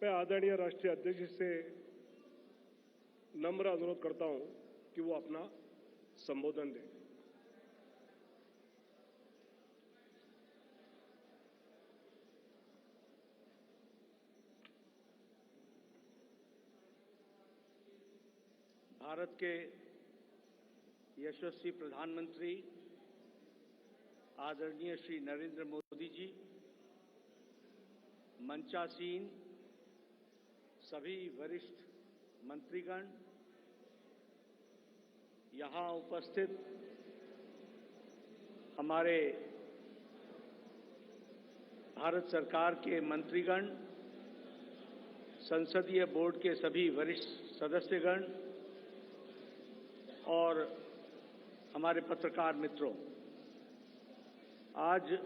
मैं आदरणीय राष्ट्रीय अध्यक्ष से नम्र अनुरोध करता हूं कि वो अपना संबोधन दें। भारत के यशस्वी प्रधानमंत्री आदरणीय श्री नरेंद्र मोदी जी, मंचासीन सभी वरिष्ठ मंत्रीगण, यहाँ उपस्थित हमारे भारत सरकार के मंत्रीगण, संसदीय बोर्ड के सभी वरिष्ठ सदस्यगण और हमारे पत्रकार मित्रों, आज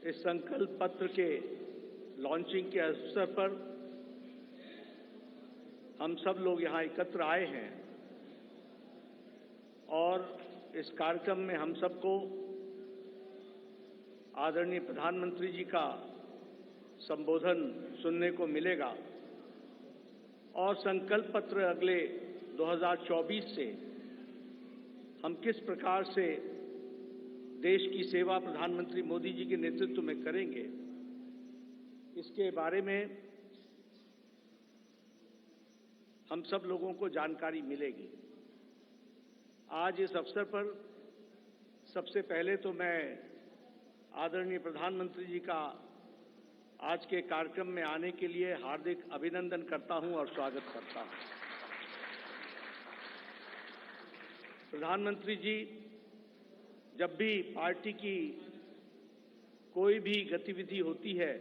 इस संकल्प पत्र के लॉन्चिंग के अवसर पर हम सब लोग यहाँ एकत्र आए हैं और इस कार्यक्रम में हम सबको आदरणीय प्रधानमंत्री जी का संबोधन सुनने को मिलेगा और संकल्प पत्र अगले 2024 से हम किस प्रकार से देश की सेवा प्रधानमंत्री मोदी जी के नेतृत्व में करेंगे, इसके बारे में हम सब लोगों को जानकारी मिलेगी। आज इस अवसर पर सबसे पहले तो मैं आदरणीय प्रधानमंत्री जी का आज के कार्यक्रम में आने के लिए हार्दिक अभिनंदन करता हूं और स्वागत करता हूं। प्रधानमंत्री जी जब भी पार्टी की कोई भी गतिविधि होती है,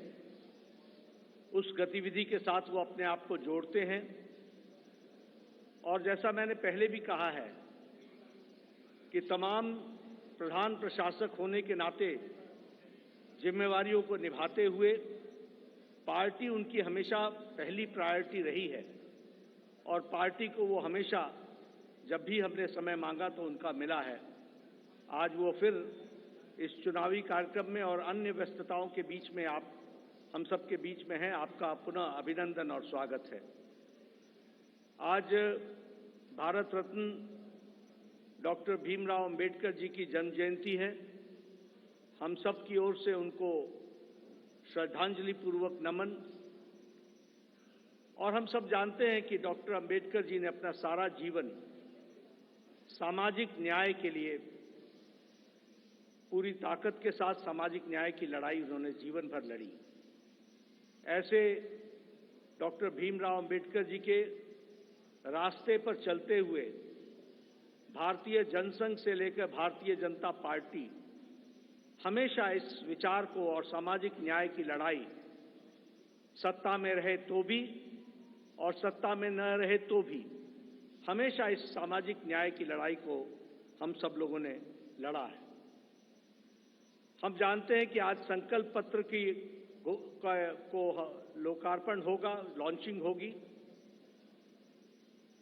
उस गतिविधि के साथ वो अपने आप को जोड़ते हैं और जैसा मैंने पहले भी कहा है कि तमाम प्रधान प्रशासक होने के नाते जिम्मेवारियों को निभाते हुए पार्टी उनकी हमेशा पहली प्रायोरिटी रही है और पार्टी को वो हमेशा जब भी हमने समय मांगा तो उनका मिला है। आज वो फिर इस चुनावी कार्यक्रम में और अन्य व्यस्तताओं के बीच में हम सबके बीच में हैं। आपका पुनः अभिनंदन और स्वागत है। आज भारत रत्न डॉक्टर भीमराव अंबेडकर जी की जन्म जयंती है। हम सब की ओर से उनको श्रद्धांजलि पूर्वक नमन। और हम सब जानते हैं कि डॉक्टर अंबेडकर जी ने अपना सारा जीवन सामाजिक न्याय के लिए पूरी ताकत के साथ सामाजिक न्याय की लड़ाई उन्होंने जीवन भर लड़ी। ऐसे डॉक्टर भीमराव अंबेडकर जी के रास्ते पर चलते हुए भारतीय जनसंघ से लेकर भारतीय जनता पार्टी हमेशा इस विचार को और सामाजिक न्याय की लड़ाई सत्ता में रहे तो भी और सत्ता में न रहे तो भी हमेशा इस सामाजिक न्याय की लड़ाई को हम सब लोगों ने लड़ा है। हम जानते हैं कि आज संकल्प पत्र को लोकार्पण होगा, लॉन्चिंग होगी,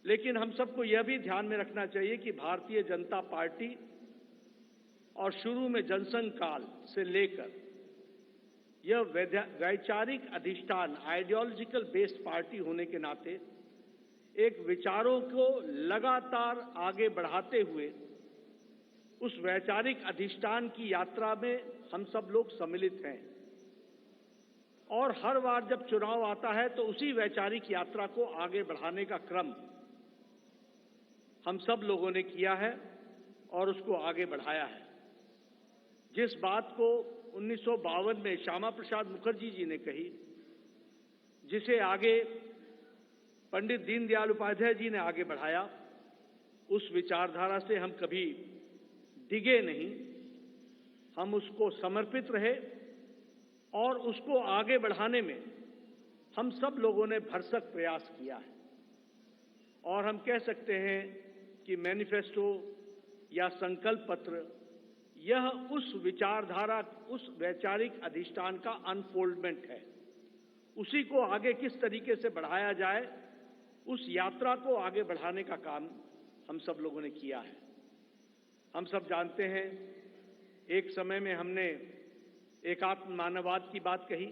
लेकिन हम सबको यह भी ध्यान में रखना चाहिए कि भारतीय जनता पार्टी और शुरू में जनसंघ काल से लेकर यह वैचारिक अधिष्ठान आइडियोलॉजिकल बेस्ड पार्टी होने के नाते एक विचारों को लगातार आगे बढ़ाते हुए उस वैचारिक अधिष्ठान की यात्रा में हम सब लोग सम्मिलित हैं और हर बार जब चुनाव आता है तो उसी वैचारिक यात्रा को आगे बढ़ाने का क्रम हम सब लोगों ने किया है और उसको आगे बढ़ाया है। जिस बात को 1952 में श्यामा प्रसाद मुखर्जी जी ने कही, जिसे आगे पंडित दीनदयाल उपाध्याय जी ने आगे बढ़ाया, उस विचारधारा से हम कभी डिगे नहीं, हम उसको समर्पित रहे और उसको आगे बढ़ाने में हम सब लोगों ने भरसक प्रयास किया है। और हम कह सकते हैं कि मैनिफेस्टो या संकल्प पत्र यह उस विचारधारा, उस वैचारिक अधिष्ठान का अनफोल्डमेंट है। उसी को आगे किस तरीके से बढ़ाया जाए, उस यात्रा को आगे बढ़ाने का काम हम सब लोगों ने किया है। हम सब जानते हैं एक समय में हमने एकात्म मानववाद की बात कही,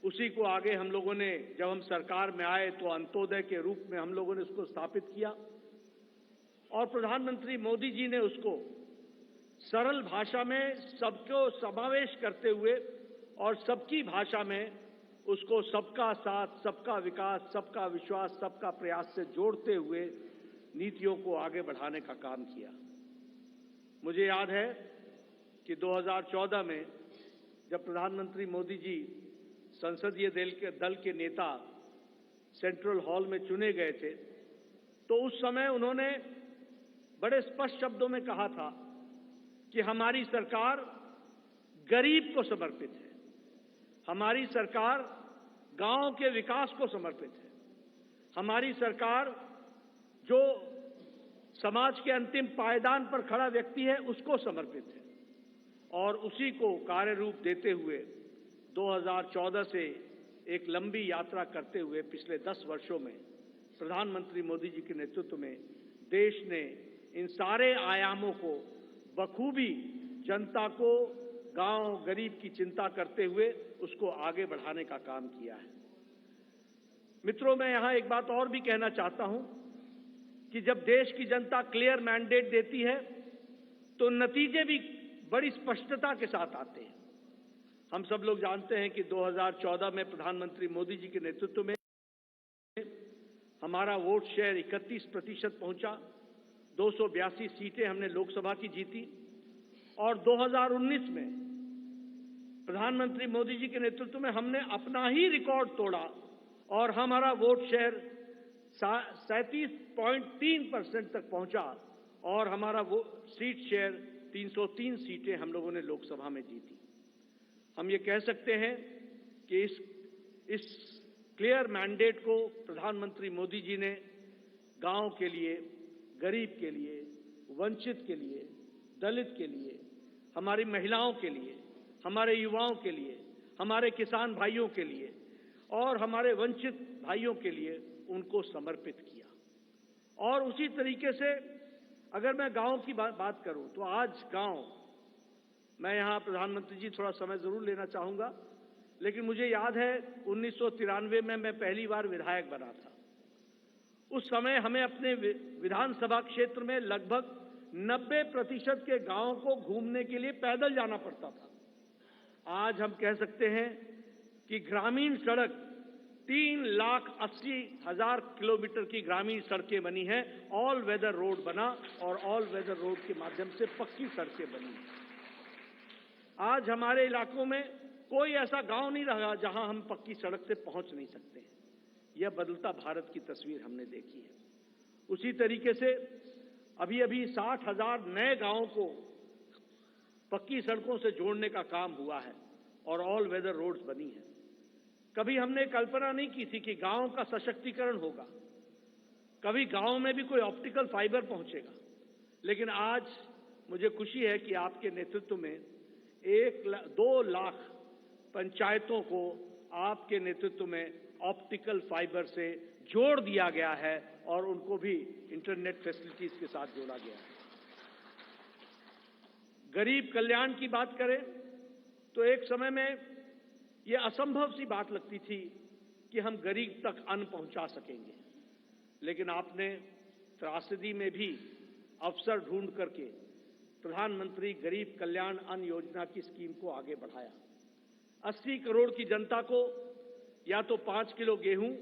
उसी को आगे हम लोगों ने, जब हम सरकार में आए तो अंत्योदय के रूप में हम लोगों ने उसको स्थापित किया और प्रधानमंत्री मोदी जी ने उसको सरल भाषा में सबको समावेश करते हुए और सबकी भाषा में उसको सबका साथ, सबका विकास, सबका विश्वास, सबका प्रयास से जोड़ते हुए नीतियों को आगे बढ़ाने का काम किया। मुझे याद है कि 2014 में जब प्रधानमंत्री मोदी जी संसदीय दल के नेता सेंट्रल हॉल में चुने गए थे, तो उस समय उन्होंने बड़े स्पष्ट शब्दों में कहा था कि हमारी सरकार गरीब को समर्पित है, हमारी सरकार गांव के विकास को समर्पित है, हमारी सरकार जो समाज के अंतिम पायदान पर खड़ा व्यक्ति है उसको समर्पित है। और उसी को कार्य रूप देते हुए 2014 से एक लंबी यात्रा करते हुए पिछले 10 वर्षों में प्रधानमंत्री मोदी जी के नेतृत्व में देश ने इन सारे आयामों को बखूबी जनता को, गांव गरीब की चिंता करते हुए उसको आगे बढ़ाने का काम किया है। मित्रों, मैं यहां एक बात और भी कहना चाहता हूं कि जब देश की जनता क्लियर मैंडेट देती है तो नतीजे भी बड़ी स्पष्टता के साथ आते हैं। हम सब लोग जानते हैं कि 2014 में प्रधानमंत्री मोदी जी के नेतृत्व में हमारा वोट शेयर 31% पहुंचा, 282 सीटें हमने लोकसभा की जीती और 2019 में प्रधानमंत्री मोदी जी के नेतृत्व में हमने अपना ही रिकॉर्ड तोड़ा और हमारा वोट शेयर 37.3% तक पहुंचा और हमारा वो सीट शेयर 303 सीटें हम लोगों ने लोकसभा में जीती। हम ये कह सकते हैं कि इस क्लियर मैंडेट को प्रधानमंत्री मोदी जी ने गांव के लिए, गरीब के लिए, वंचित के लिए, दलित के लिए, हमारी महिलाओं के लिए, हमारे युवाओं के लिए, हमारे किसान भाइयों के लिए और हमारे वंचित भाइयों के लिए उनको समर्पित किया। और उसी तरीके से अगर मैं गांव की बात करूं तो आज गांव, मैं यहां प्रधानमंत्री जी थोड़ा समय जरूर लेना चाहूंगा, लेकिन मुझे याद है 1993 में मैं पहली बार विधायक बना था। उस समय हमें अपने विधानसभा क्षेत्र में लगभग 90% के गांवों को घूमने के लिए पैदल जाना पड़ता था। आज हम कह सकते हैं कि ग्रामीण सड़क 3,80,000 किलोमीटर की ग्रामीण सड़कें बनी हैं, ऑल वेदर रोड बना और ऑल वेदर रोड के माध्यम से पक्की सड़कें बनी। आज हमारे इलाकों में कोई ऐसा गांव नहीं रहा जहां हम पक्की सड़क से पहुंच नहीं सकते हैं। यह बदलता भारत की तस्वीर हमने देखी है। उसी तरीके से अभी 60,000 नए गांवों को पक्की सड़कों से जोड़ने का काम हुआ है और ऑल वेदर रोड्स बनी है। कभी हमने कल्पना नहीं की थी कि गांव का सशक्तिकरण होगा, कभी गांव में भी कोई ऑप्टिकल फाइबर पहुंचेगा, लेकिन आज मुझे खुशी है कि आपके नेतृत्व में 2 लाख पंचायतों को आपके नेतृत्व में ऑप्टिकल फाइबर से जोड़ दिया गया है और उनको भी इंटरनेट फैसिलिटीज के साथ जोड़ा गया है। गरीब कल्याण की बात करें तो एक समय में यह असंभव सी बात लगती थी कि हम गरीब तक अन्न पहुंचा सकेंगे, लेकिन आपने त्रासदी में भी अवसर ढूंढ करके प्रधानमंत्री गरीब कल्याण अन्न योजना की स्कीम को आगे बढ़ाया। 80 करोड़ की जनता को या तो 5 किलो गेहूं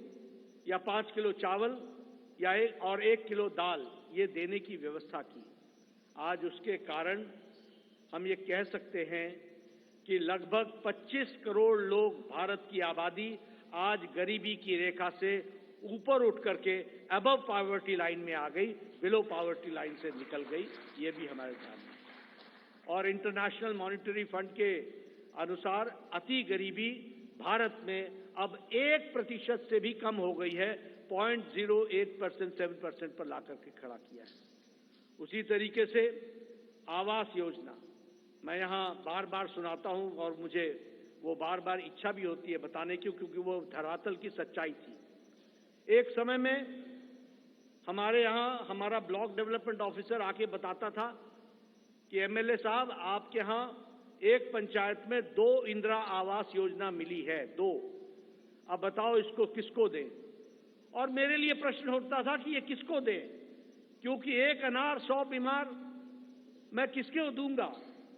या 5 किलो चावल या 1 किलो दाल ये देने की व्यवस्था की। आज उसके कारण हम ये कह सकते हैं कि लगभग 25 करोड़ लोग, भारत की आबादी आज गरीबी की रेखा से ऊपर उठ करके अबव पॉवर्टी लाइन में आ गई, बिलो पॉवर्टी लाइन से निकल गई। ये भी हमारे सामने। और इंटरनेशनल मॉनिटरी फंड के अनुसार अति गरीबी भारत में अब 1% से भी कम हो गई है, 0.08%, 7% पर लाकर के खड़ा किया है। उसी तरीके से आवास योजना मैं यहाँ बार बार सुनाता हूँ और मुझे वो बार बार इच्छा भी होती है बताने की, क्योंकि वो धरातल की सच्चाई थी। एक समय में हमारे यहाँ हमारा ब्लॉक डेवलपमेंट ऑफिसर आके बताता था कि एमएलए साहब, आपके यहाँ एक पंचायत में 2 इंदिरा आवास योजना मिली है, 2, अब बताओ इसको किसको दें। और मेरे लिए प्रश्न उठता था कि ये किसको दें, क्योंकि एक अनार 100 बीमार मैं किसको दूंगा।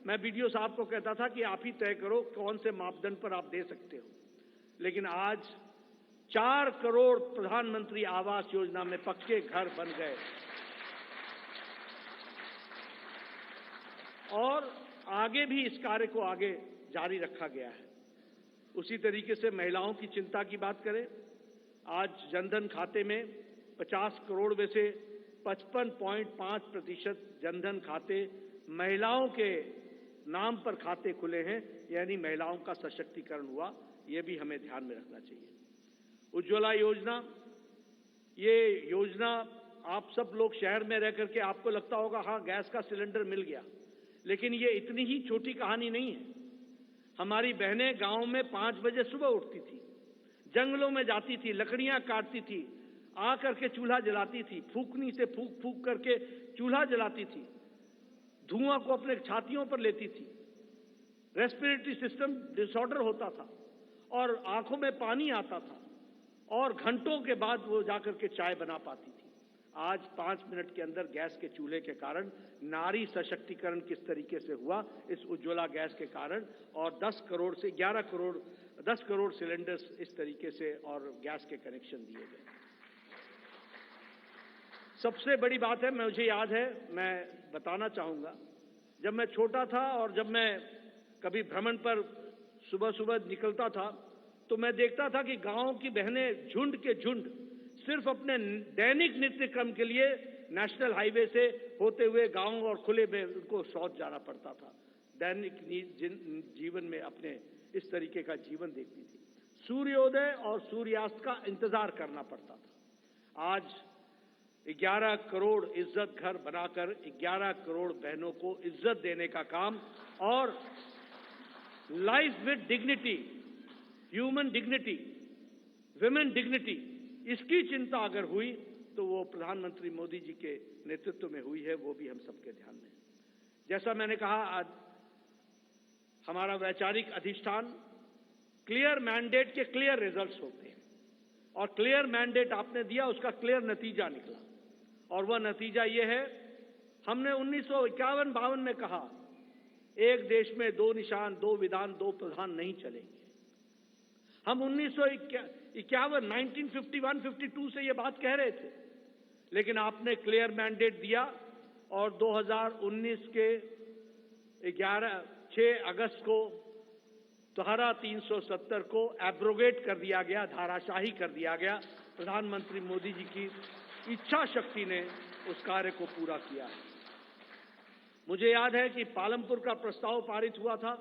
मैं बीडीओ साहब को कहता था कि आप ही तय करो कौन से मापदंड पर आप दे सकते हो। लेकिन आज 4 करोड़ प्रधानमंत्री आवास योजना में पक्के घर बन गए और आगे भी इस कार्य को आगे जारी रखा गया है। उसी तरीके से महिलाओं की चिंता की बात करें, आज जनधन खाते में 50 करोड़ में से 55.5% जनधन खाते महिलाओं के नाम पर खाते खुले हैं, यानी महिलाओं का सशक्तिकरण हुआ। ये भी हमें ध्यान में रखना चाहिए। उज्ज्वला योजना, ये योजना आप सब लोग शहर में रह करके आपको लगता होगा हाँ गैस का सिलेंडर मिल गया, लेकिन ये इतनी ही छोटी कहानी नहीं है। हमारी बहनें गांव में 5 बजे सुबह उठती थी, जंगलों में जाती थी, लकड़ियां काटती थी, आ करके चूल्हा जलाती थी, फूकनी से फूक फूक करके चूल्हा जलाती थी, धुआं को अपने छातियों पर लेती थी, रेस्पिरेटरी सिस्टम डिसऑर्डर होता था और आंखों में पानी आता था और घंटों के बाद वो जाकर के चाय बना पाती थी। आज 5 मिनट के अंदर गैस के चूल्हे के कारण नारी सशक्तिकरण किस तरीके से हुआ, इस उज्ज्वला गैस के कारण, और 10 करोड़ से 11 करोड़ 10 करोड़ सिलेंडर्स इस तरीके से और गैस के कनेक्शन दिए गए। सबसे बड़ी बात है, मुझे याद है, मैं बताना चाहूंगा, जब मैं छोटा था और जब मैं कभी भ्रमण पर सुबह सुबह निकलता था तो मैं देखता था कि गांव की बहनें झुंड के झुंड सिर्फ अपने दैनिक नित्य क्रम के लिए नेशनल हाईवे से होते हुए गांव और खुले में उनको शौच जाना पड़ता था। दैनिक जीवन में अपने इस तरीके का जीवन देखती थी। सूर्योदय और सूर्यास्त का इंतजार करना पड़ता था। आज 11 करोड़ इज्जत घर बनाकर 11 करोड़ बहनों को इज्जत देने का काम और life with dignity, human dignity, women dignity, इसकी चिंता अगर हुई तो वो प्रधानमंत्री मोदी जी के नेतृत्व में हुई है, वो भी हम सबके ध्यान में। जैसा मैंने कहा, आज हमारा वैचारिक अधिष्ठान क्लियर मैंडेट के क्लियर रिजल्ट्स होते हैं और क्लियर मैंडेट आपने दिया, उसका क्लियर नतीजा निकला और वह नतीजा ये है, हमने 1951-52 में कहा एक देश में 2 निशान, 2 विधान, 2 प्रधान नहीं चलेंगे। हम 1951-52 से ये बात कह रहे थे, लेकिन आपने क्लियर मैंडेट दिया और 2019 के 6 अगस्त को धारा 370 को एब्रोगेट कर दिया गया, धाराशाही कर दिया गया। प्रधानमंत्री मोदी जी की इच्छा शक्ति ने उस कार्य को पूरा किया है। मुझे याद है कि पालमपुर का प्रस्ताव पारित हुआ था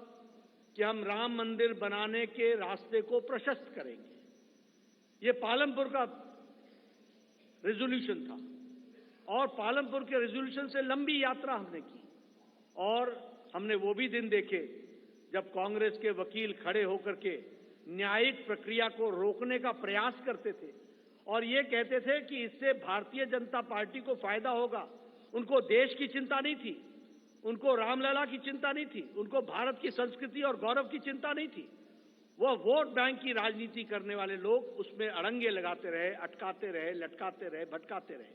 कि हम राम मंदिर बनाने के रास्ते को प्रशस्त करेंगे। ये पालमपुर का रेजोल्यूशन था और पालमपुर के रेजोल्यूशन से लंबी यात्रा हमने की और हमने वो भी दिन देखे जब कांग्रेस के वकील खड़े होकर के न्यायिक प्रक्रिया को रोकने का प्रयास करते थे और ये कहते थे कि इससे भारतीय जनता पार्टी को फायदा होगा। उनको देश की चिंता नहीं थी, उनको रामलला की चिंता नहीं थी, उनको भारत की संस्कृति और गौरव की चिंता नहीं थी। वह वोट बैंक की राजनीति करने वाले लोग उसमें अड़ंगे लगाते रहे, अटकाते रहे, लटकाते रहे, भटकाते रहे।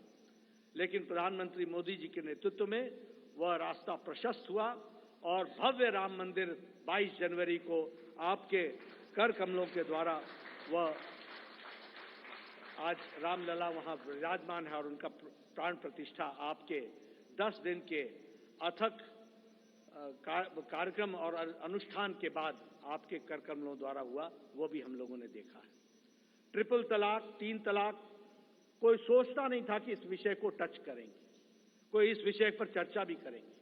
लेकिन प्रधानमंत्री मोदी जी के नेतृत्व में वह रास्ता प्रशस्त हुआ और भव्य राम मंदिर 22 जनवरी को आपके कर कमलों के द्वारा वह आज रामलला वहां विराजमान है और उनका प्राण प्रतिष्ठा आपके 10 दिन के अथक कार्यक्रम और अनुष्ठान के बाद आपके कर कमलों द्वारा हुआ, वो भी हम लोगों ने देखा है। ट्रिपल तलाक, 3 तलाक, कोई सोचता नहीं था कि इस विषय को टच करेंगे, कोई इस विषय पर चर्चा भी करेंगे।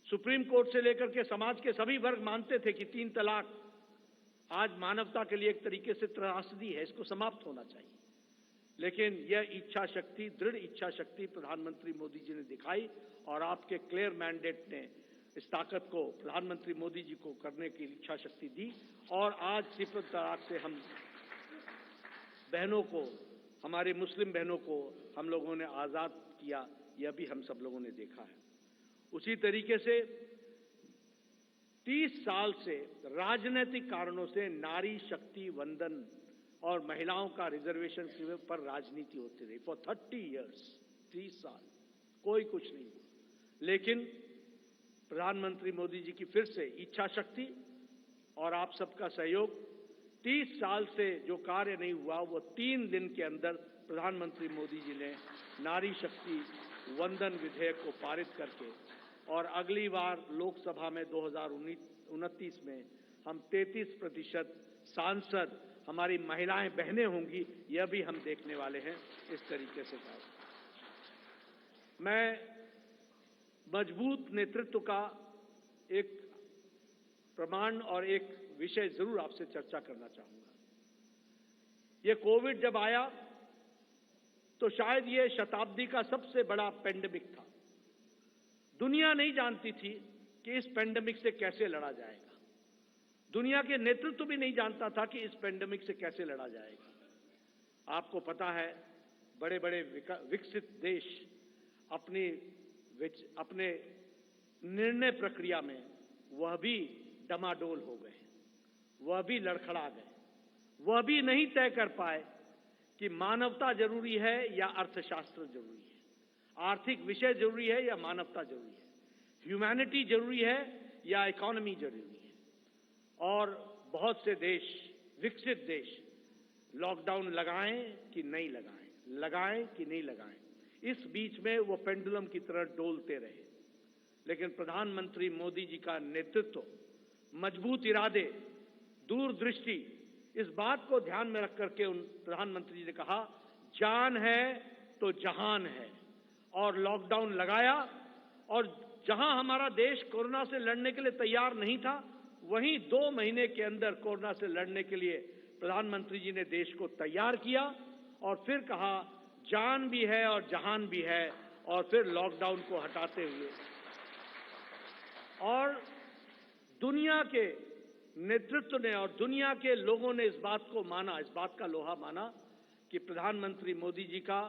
सुप्रीम कोर्ट से लेकर के समाज के सभी वर्ग मानते थे कि 3 तलाक आज मानवता के लिए एक तरीके से त्रासदी है, इसको समाप्त होना चाहिए। लेकिन यह इच्छा शक्ति, दृढ़ इच्छा शक्ति प्रधानमंत्री मोदी जी ने दिखाई और आपके क्लियर मैंडेट ने इस ताकत को प्रधानमंत्री मोदी जी को करने की इच्छा शक्ति दी और आज ट्रिपल तलाक से हम बहनों को, हमारे मुस्लिम बहनों को हम लोगों ने आजाद किया, यह भी हम सब लोगों ने देखा है। उसी तरीके से 30 साल से राजनीतिक कारणों से नारी शक्ति वंदन और महिलाओं का रिजर्वेशन पर राजनीति होती रही फॉर 30 इयर्स, 30 साल कोई कुछ नहीं हुआ। लेकिन प्रधानमंत्री मोदी जी की फिर से इच्छा शक्ति और आप सबका सहयोग, 30 साल से जो कार्य नहीं हुआ वो 3 दिन के अंदर प्रधानमंत्री मोदी जी ने नारी शक्ति वंदन विधेयक को पारित करके, और अगली बार लोकसभा में 2029 में हम 33% सांसद हमारी महिलाएं बहनें होंगी, यह भी हम देखने वाले हैं। इस तरीके से मैं मजबूत नेतृत्व का एक प्रमाण और एक विषय जरूर आपसे चर्चा करना चाहूंगा। ये कोविड जब आया तो शायद ये शताब्दी का सबसे बड़ा पेंडेमिक था। दुनिया नहीं जानती थी कि इस पेंडेमिक से कैसे लड़ा जाएगा। दुनिया के नेतृत्व भी नहीं जानता था कि इस पेंडेमिक से कैसे लड़ा जाएगा। आपको पता है, बड़े बड़े विकसित देश अपने निर्णय प्रक्रिया में वह भी डमाडोल हो गए, वह भी लड़खड़ा गए, वह भी नहीं तय कर पाए कि मानवता जरूरी है या अर्थशास्त्र जरूरी है, आर्थिक विषय जरूरी है या मानवता जरूरी है, ह्यूमैनिटी जरूरी है या इकोनॉमी जरूरी है। और बहुत से देश, विकसित देश, लॉकडाउन लगाएं कि नहीं लगाएं, लगाएं कि नहीं लगाएं, इस बीच में वो पेंडुलम की तरह डोलते रहे। लेकिन प्रधानमंत्री मोदी जी का नेतृत्व, मजबूत इरादे, दूरदृष्टि, इस बात को ध्यान में रख करके उन प्रधानमंत्री जी ने कहा, जान है तो जहान है, और लॉकडाउन लगाया। और जहां हमारा देश कोरोना से लड़ने के लिए तैयार नहीं था, वहीं 2 महीने के अंदर कोरोना से लड़ने के लिए प्रधानमंत्री जी ने देश को तैयार किया, और फिर कहा जान भी है और जहान भी है, और फिर लॉकडाउन को हटाते हुए, और दुनिया के नेतृत्व ने और दुनिया के लोगों ने इस बात को माना, इस बात का लोहा माना कि प्रधानमंत्री मोदी जी का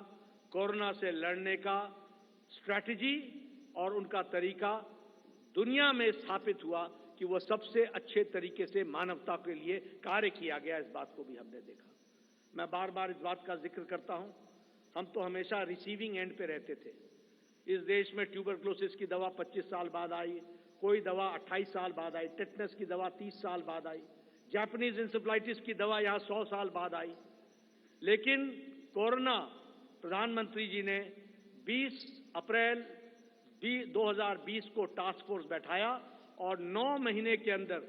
कोरोना से लड़ने का स्ट्रैटेजी और उनका तरीका दुनिया में स्थापित हुआ कि वह सबसे अच्छे तरीके से मानवता के लिए कार्य किया गया। इस बात को भी हमने देखा। मैं बार बार इस बात का जिक्र करता हूं, हम तो हमेशा रिसीविंग एंड पे रहते थे। इस देश में ट्यूबरक्लोसिस की दवा 25 साल बाद आई, कोई दवा 28 साल बाद आई, टेटनस की दवा 30 साल बाद आई, जापानीज इंसेफ्लाइटिस की दवा यहां 100 साल बाद आई। लेकिन कोरोना, प्रधानमंत्री जी ने 20 अप्रैल 2020 को टास्क फोर्स बैठाया और 9 महीने के अंदर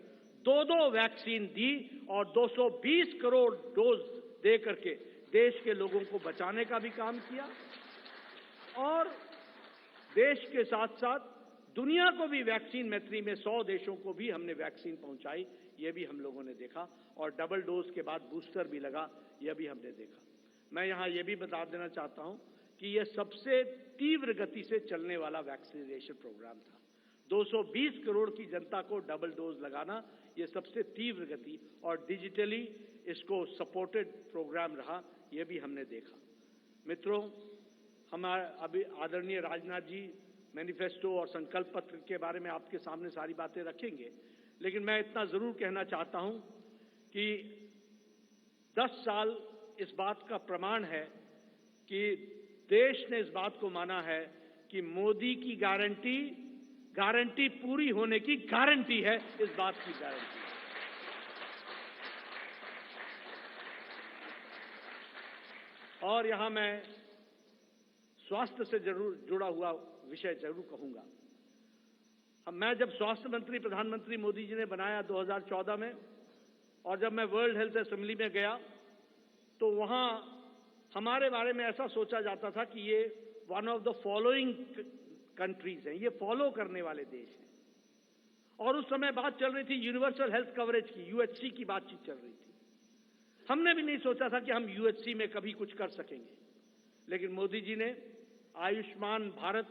2 वैक्सीन दी और 220 करोड़ डोज दे करके देश के लोगों को बचाने का भी काम किया, और देश के साथ साथ दुनिया को भी वैक्सीन मैत्री में 100 देशों को भी हमने वैक्सीन पहुंचाई, यह भी हम लोगों ने देखा। और डबल डोज के बाद बूस्टर भी लगा, यह भी हमने देखा। मैं यहां यह भी बता देना चाहता हूं कि यह सबसे तीव्र गति से चलने वाला वैक्सीनेशन प्रोग्राम था। 220 करोड़ की जनता को डबल डोज लगाना, यह सबसे तीव्र गति और डिजिटली इसको सपोर्टेड प्रोग्राम रहा, यह भी हमने देखा। मित्रों, हमारे अभी आदरणीय राजनाथ जी मैनिफेस्टो और संकल्प पत्र के बारे में आपके सामने सारी बातें रखेंगे, लेकिन मैं इतना जरूर कहना चाहता हूं कि 10 साल इस बात का प्रमाण है कि देश ने इस बात को माना है कि मोदी की गारंटी पूरी होने की गारंटी है, इस बात की गारंटी। और यहां मैं स्वास्थ्य से जरूर जुड़ा हुआ विषय जरूर कहूंगा। मैं जब स्वास्थ्य मंत्री प्रधानमंत्री मोदी जी ने बनाया 2014 में, और जब मैं वर्ल्ड हेल्थ असेंबली में गया तो वहां हमारे बारे में ऐसा सोचा जाता था कि ये one of the following countries हैं, ये फॉलो करने वाले देश हैं। और उस समय बात चल रही थी यूनिवर्सल हेल्थ कवरेज की, यूएचसी की बातचीत चल रही थी। हमने भी नहीं सोचा था कि हम यूएचसी में कभी कुछ कर सकेंगे, लेकिन मोदी जी ने आयुष्मान भारत,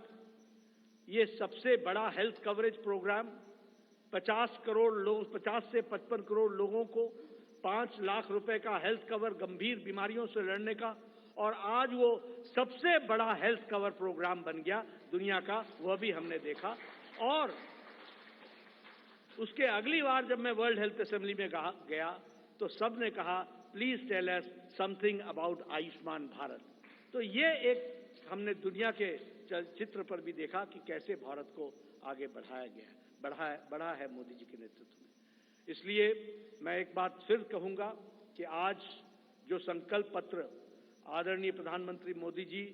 ये सबसे बड़ा हेल्थ कवरेज प्रोग्राम, 50 से 55 करोड़ लोगों को 5 लाख रुपए का हेल्थ कवर गंभीर बीमारियों से लड़ने का, और आज वो सबसे बड़ा हेल्थ कवर प्रोग्राम बन गया दुनिया का, वह भी हमने देखा। और उसके अगली बार जब मैं वर्ल्ड हेल्थ असेंबली में गया तो सब ने कहा, please tell us something about Ayushman Bharat. तो ये एक हमने दुनिया के चित्र पर भी देखा कि कैसे भारत को आगे बढ़ाया गया, बढ़ा है मोदी जी के नेतृत्व में। इसलिए मैं एक बात फिर कहूंगा कि आज जो संकल्प पत्र आदरणीय प्रधानमंत्री मोदी जी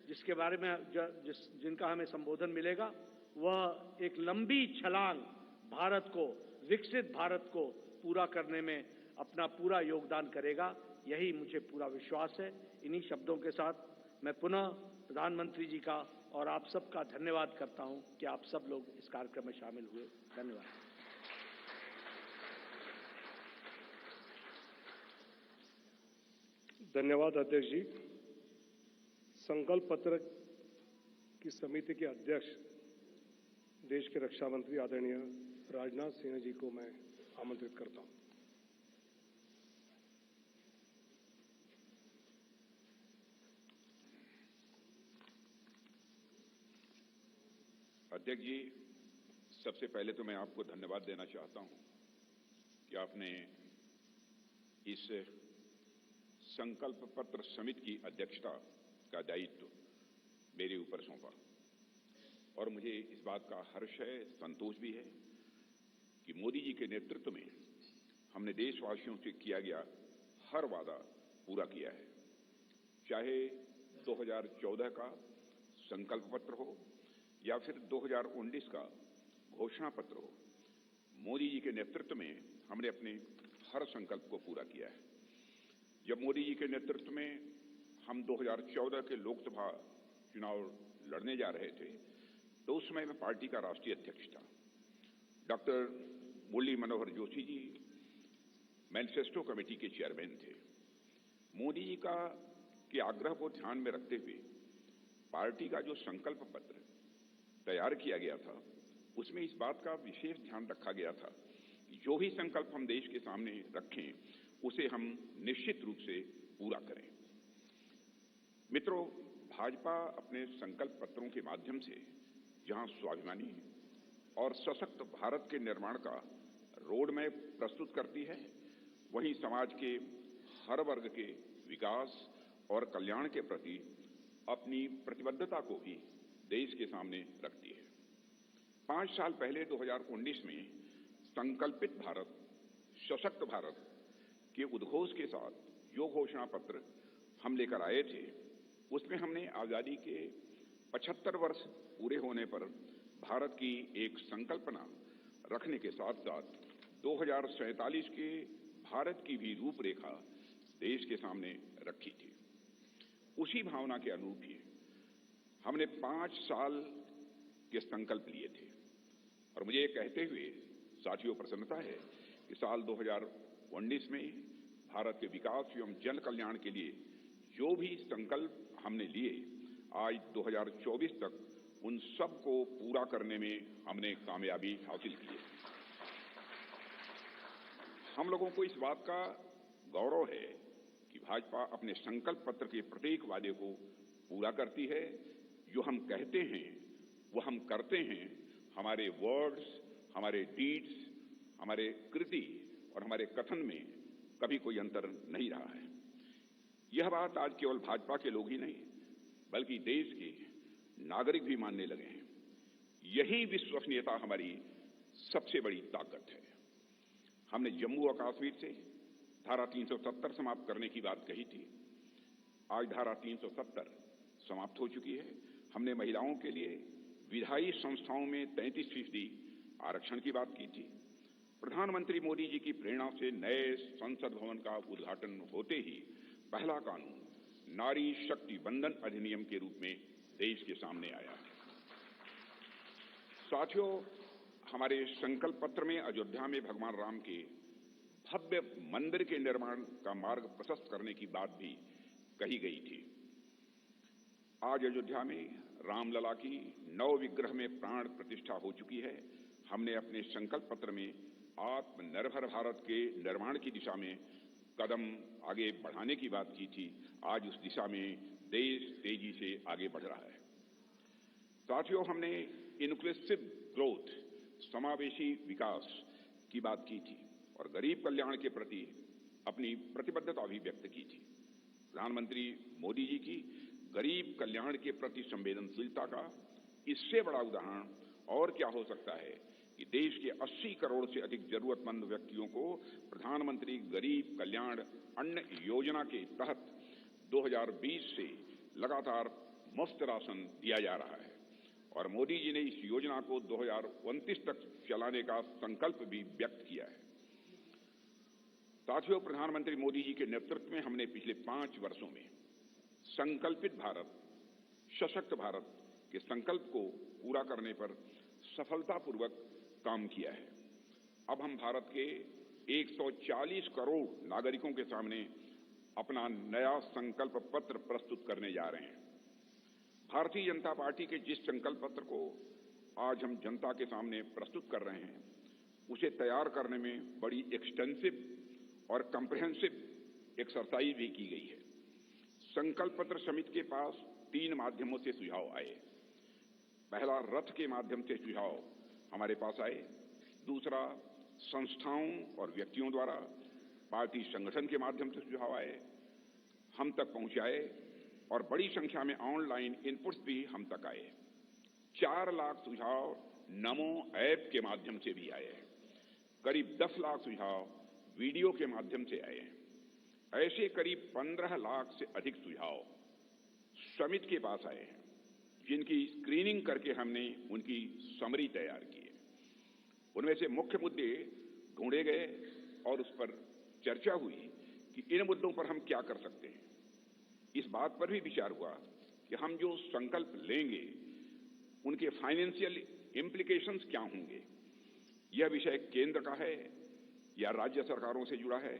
जिसके बारे में जिनका हमें संबोधन मिलेगा, वह एक लंबी छलांग भारत को, विकसित भारत को पूरा करने में अपना पूरा योगदान करेगा, यही मुझे पूरा विश्वास है। इन्हीं शब्दों के साथ मैं पुनः प्रधानमंत्री जी का और आप सबका धन्यवाद करता हूं कि आप सब लोग इस कार्यक्रम में शामिल हुए। धन्यवाद। धन्यवाद अध्यक्ष जी। संकल्प पत्र की समिति के अध्यक्ष देश के रक्षा मंत्री आदरणीय राजनाथ सिंह जी को मैं आमंत्रित करता हूं। अध्यक्ष जी, सबसे पहले तो मैं आपको धन्यवाद देना चाहता हूं कि आपने इस संकल्प पत्र समिति की अध्यक्षता का दायित्व मेरे ऊपर सौंपा और मुझे इस बात का हर्ष है, संतोष भी है कि मोदी जी के नेतृत्व में हमने देशवासियों से किया गया हर वादा पूरा किया है। चाहे 2014 का संकल्प पत्र हो या फिर 2019 का घोषणा पत्र हो, मोदी जी के नेतृत्व में हमने अपने हर संकल्प को पूरा किया है। जब मोदी जी के नेतृत्व में हम 2014 के लोकसभा चुनाव लड़ने जा रहे थे तो उस समय मैं पार्टी का राष्ट्रीय अध्यक्ष था। Doctor Murli Manohar Joshi ji manifesto committee के चेयरमैन थे। मोदी जी के आग्रह को ध्यान में रखते हुए पार्टी का जो संकल्प पत्र तैयार किया गया था उसमें इस बात का विशेष ध्यान रखा गया था कि जो भी संकल्प हम देश के सामने रखें उसे हम निश्चित रूप से पूरा करें। मित्रों, भाजपा अपने संकल्प पत्रों के माध्यम से जहां स्वाभिमानी और सशक्त भारत के निर्माण का रोड मैप प्रस्तुत करती है, वहीं समाज के हर वर्ग के विकास और कल्याण के प्रति अपनी प्रतिबद्धता को भी देश के सामने रखती है। 5 साल पहले 2019 में संकल्पित भारत, सशक्त भारत के उद्घोष के साथ जो घोषणा पत्र हम लेकर आए थे उसमें हमने आजादी के 75 वर्ष पूरे होने पर भारत की एक संकल्पना रखने के साथ साथ 2047 के भारत की भी रूपरेखा देश के सामने रखी थी। उसी भावना के अनुरूप ही हमने 5 साल के संकल्प लिए थे और मुझे ये कहते हुए साथियों प्रसन्नता है कि साल 2019 में भारत के विकास एवं जन कल्याण के लिए जो भी संकल्प हमने लिए, आज 2024 तक उन सब को पूरा करने में हमने कामयाबी हासिल की है। हम लोगों को इस बात का गौरव है कि भाजपा अपने संकल्प पत्र के प्रत्येक वादे को पूरा करती है। जो हम कहते हैं वो हम करते हैं। हमारे वर्ड्स, हमारे डीड्स, हमारे कृति और हमारे कथन में कभी कोई अंतर नहीं रहा है। यह बात आज केवल भाजपा के लोग ही नहीं बल्कि देश के नागरिक भी मानने लगे हैं। यही विश्वसनीयता हमारी सबसे बड़ी ताकत है। हमने जम्मू और कश्मीर से धारा 370 समाप्त करने की बात कही थी। आज धारा 370 समाप्त हो चुकी है। हमने महिलाओं के लिए विधायी संस्थाओं में 33% आरक्षण की बात की थी। प्रधानमंत्री मोदी जी की प्रेरणा से नए संसद भवन का उद्घाटन होते ही पहला कानून नारी शक्ति बंधन अधिनियम के रूप में देश के सामने आया। साथियों, हमारे संकल्प पत्र में अयोध्या में भगवान राम के भव्य मंदिर के निर्माण का मार्ग प्रशस्त करने की बात भी कही गई थी। आज अयोध्या में रामलला की नव विग्रह में प्राण प्रतिष्ठा हो चुकी है। हमने अपने संकल्प पत्र में आत्मनिर्भर भारत के निर्माण की दिशा में कदम आगे बढ़ाने की बात की थी। आज उस दिशा में देश तेजी से आगे बढ़ रहा है। साथियों, हमने इंक्लूसिव ग्रोथ, समावेशी विकास की बात की थी और गरीब कल्याण के प्रति अपनी प्रतिबद्धता भी व्यक्त की थी। प्रधानमंत्री मोदी जी की गरीब कल्याण के प्रति संवेदनशीलता का इससे बड़ा उदाहरण और क्या हो सकता है कि देश के 80 करोड़ से अधिक जरूरतमंद व्यक्तियों को प्रधानमंत्री गरीब कल्याण अन्न योजना के तहत 2020 से लगातार मुफ्त राशन दिया जा रहा है और मोदी जी ने इस योजना को 2029 तक चलाने का संकल्प भी व्यक्त किया है। साथियों, प्रधानमंत्री मोदी जी के नेतृत्व में हमने पिछले 5 वर्षों में संकल्पित भारत, सशक्त भारत के संकल्प को पूरा करने पर सफलतापूर्वक काम किया है। अब हम भारत के 140 करोड़ नागरिकों के सामने अपना नया संकल्प पत्र प्रस्तुत करने जा रहे हैं। भारतीय जनता पार्टी के जिस संकल्प पत्र को आज हम जनता के सामने प्रस्तुत कर रहे हैं, उसे तैयार करने में बड़ी एक्सटेंसिव और कम्प्रिहेंसिव एक्सरसाइज भी की गई है। संकल्प पत्र समिति के पास 3 माध्यमों से सुझाव आए। पहला, रथ के माध्यम से सुझाव हमारे पास आए। दूसरा, संस्थाओं और व्यक्तियों द्वारा पार्टी संगठन के माध्यम से सुझाव आए, हम तक पहुंचाए और बड़ी संख्या में ऑनलाइन इनपुट्स भी हम तक आए। 4 लाख सुझाव नमो ऐप के माध्यम से भी आए। करीब 10 लाख सुझाव वीडियो के माध्यम से आए। ऐसे करीब 15 लाख से अधिक सुझाव समिति के पास आए हैं, जिनकी स्क्रीनिंग करके हमने उनकी समरी तैयार की है। उनमें से मुख्य मुद्दे ढूंढे गए और उस पर चर्चा हुई कि इन मुद्दों पर हम क्या कर सकते हैं। इस बात पर भी विचार हुआ कि हम जो संकल्प लेंगे उनके फाइनेंशियल इम्प्लीकेशंस क्या होंगे। यह विषय केंद्र का है या राज्य सरकारों से जुड़ा है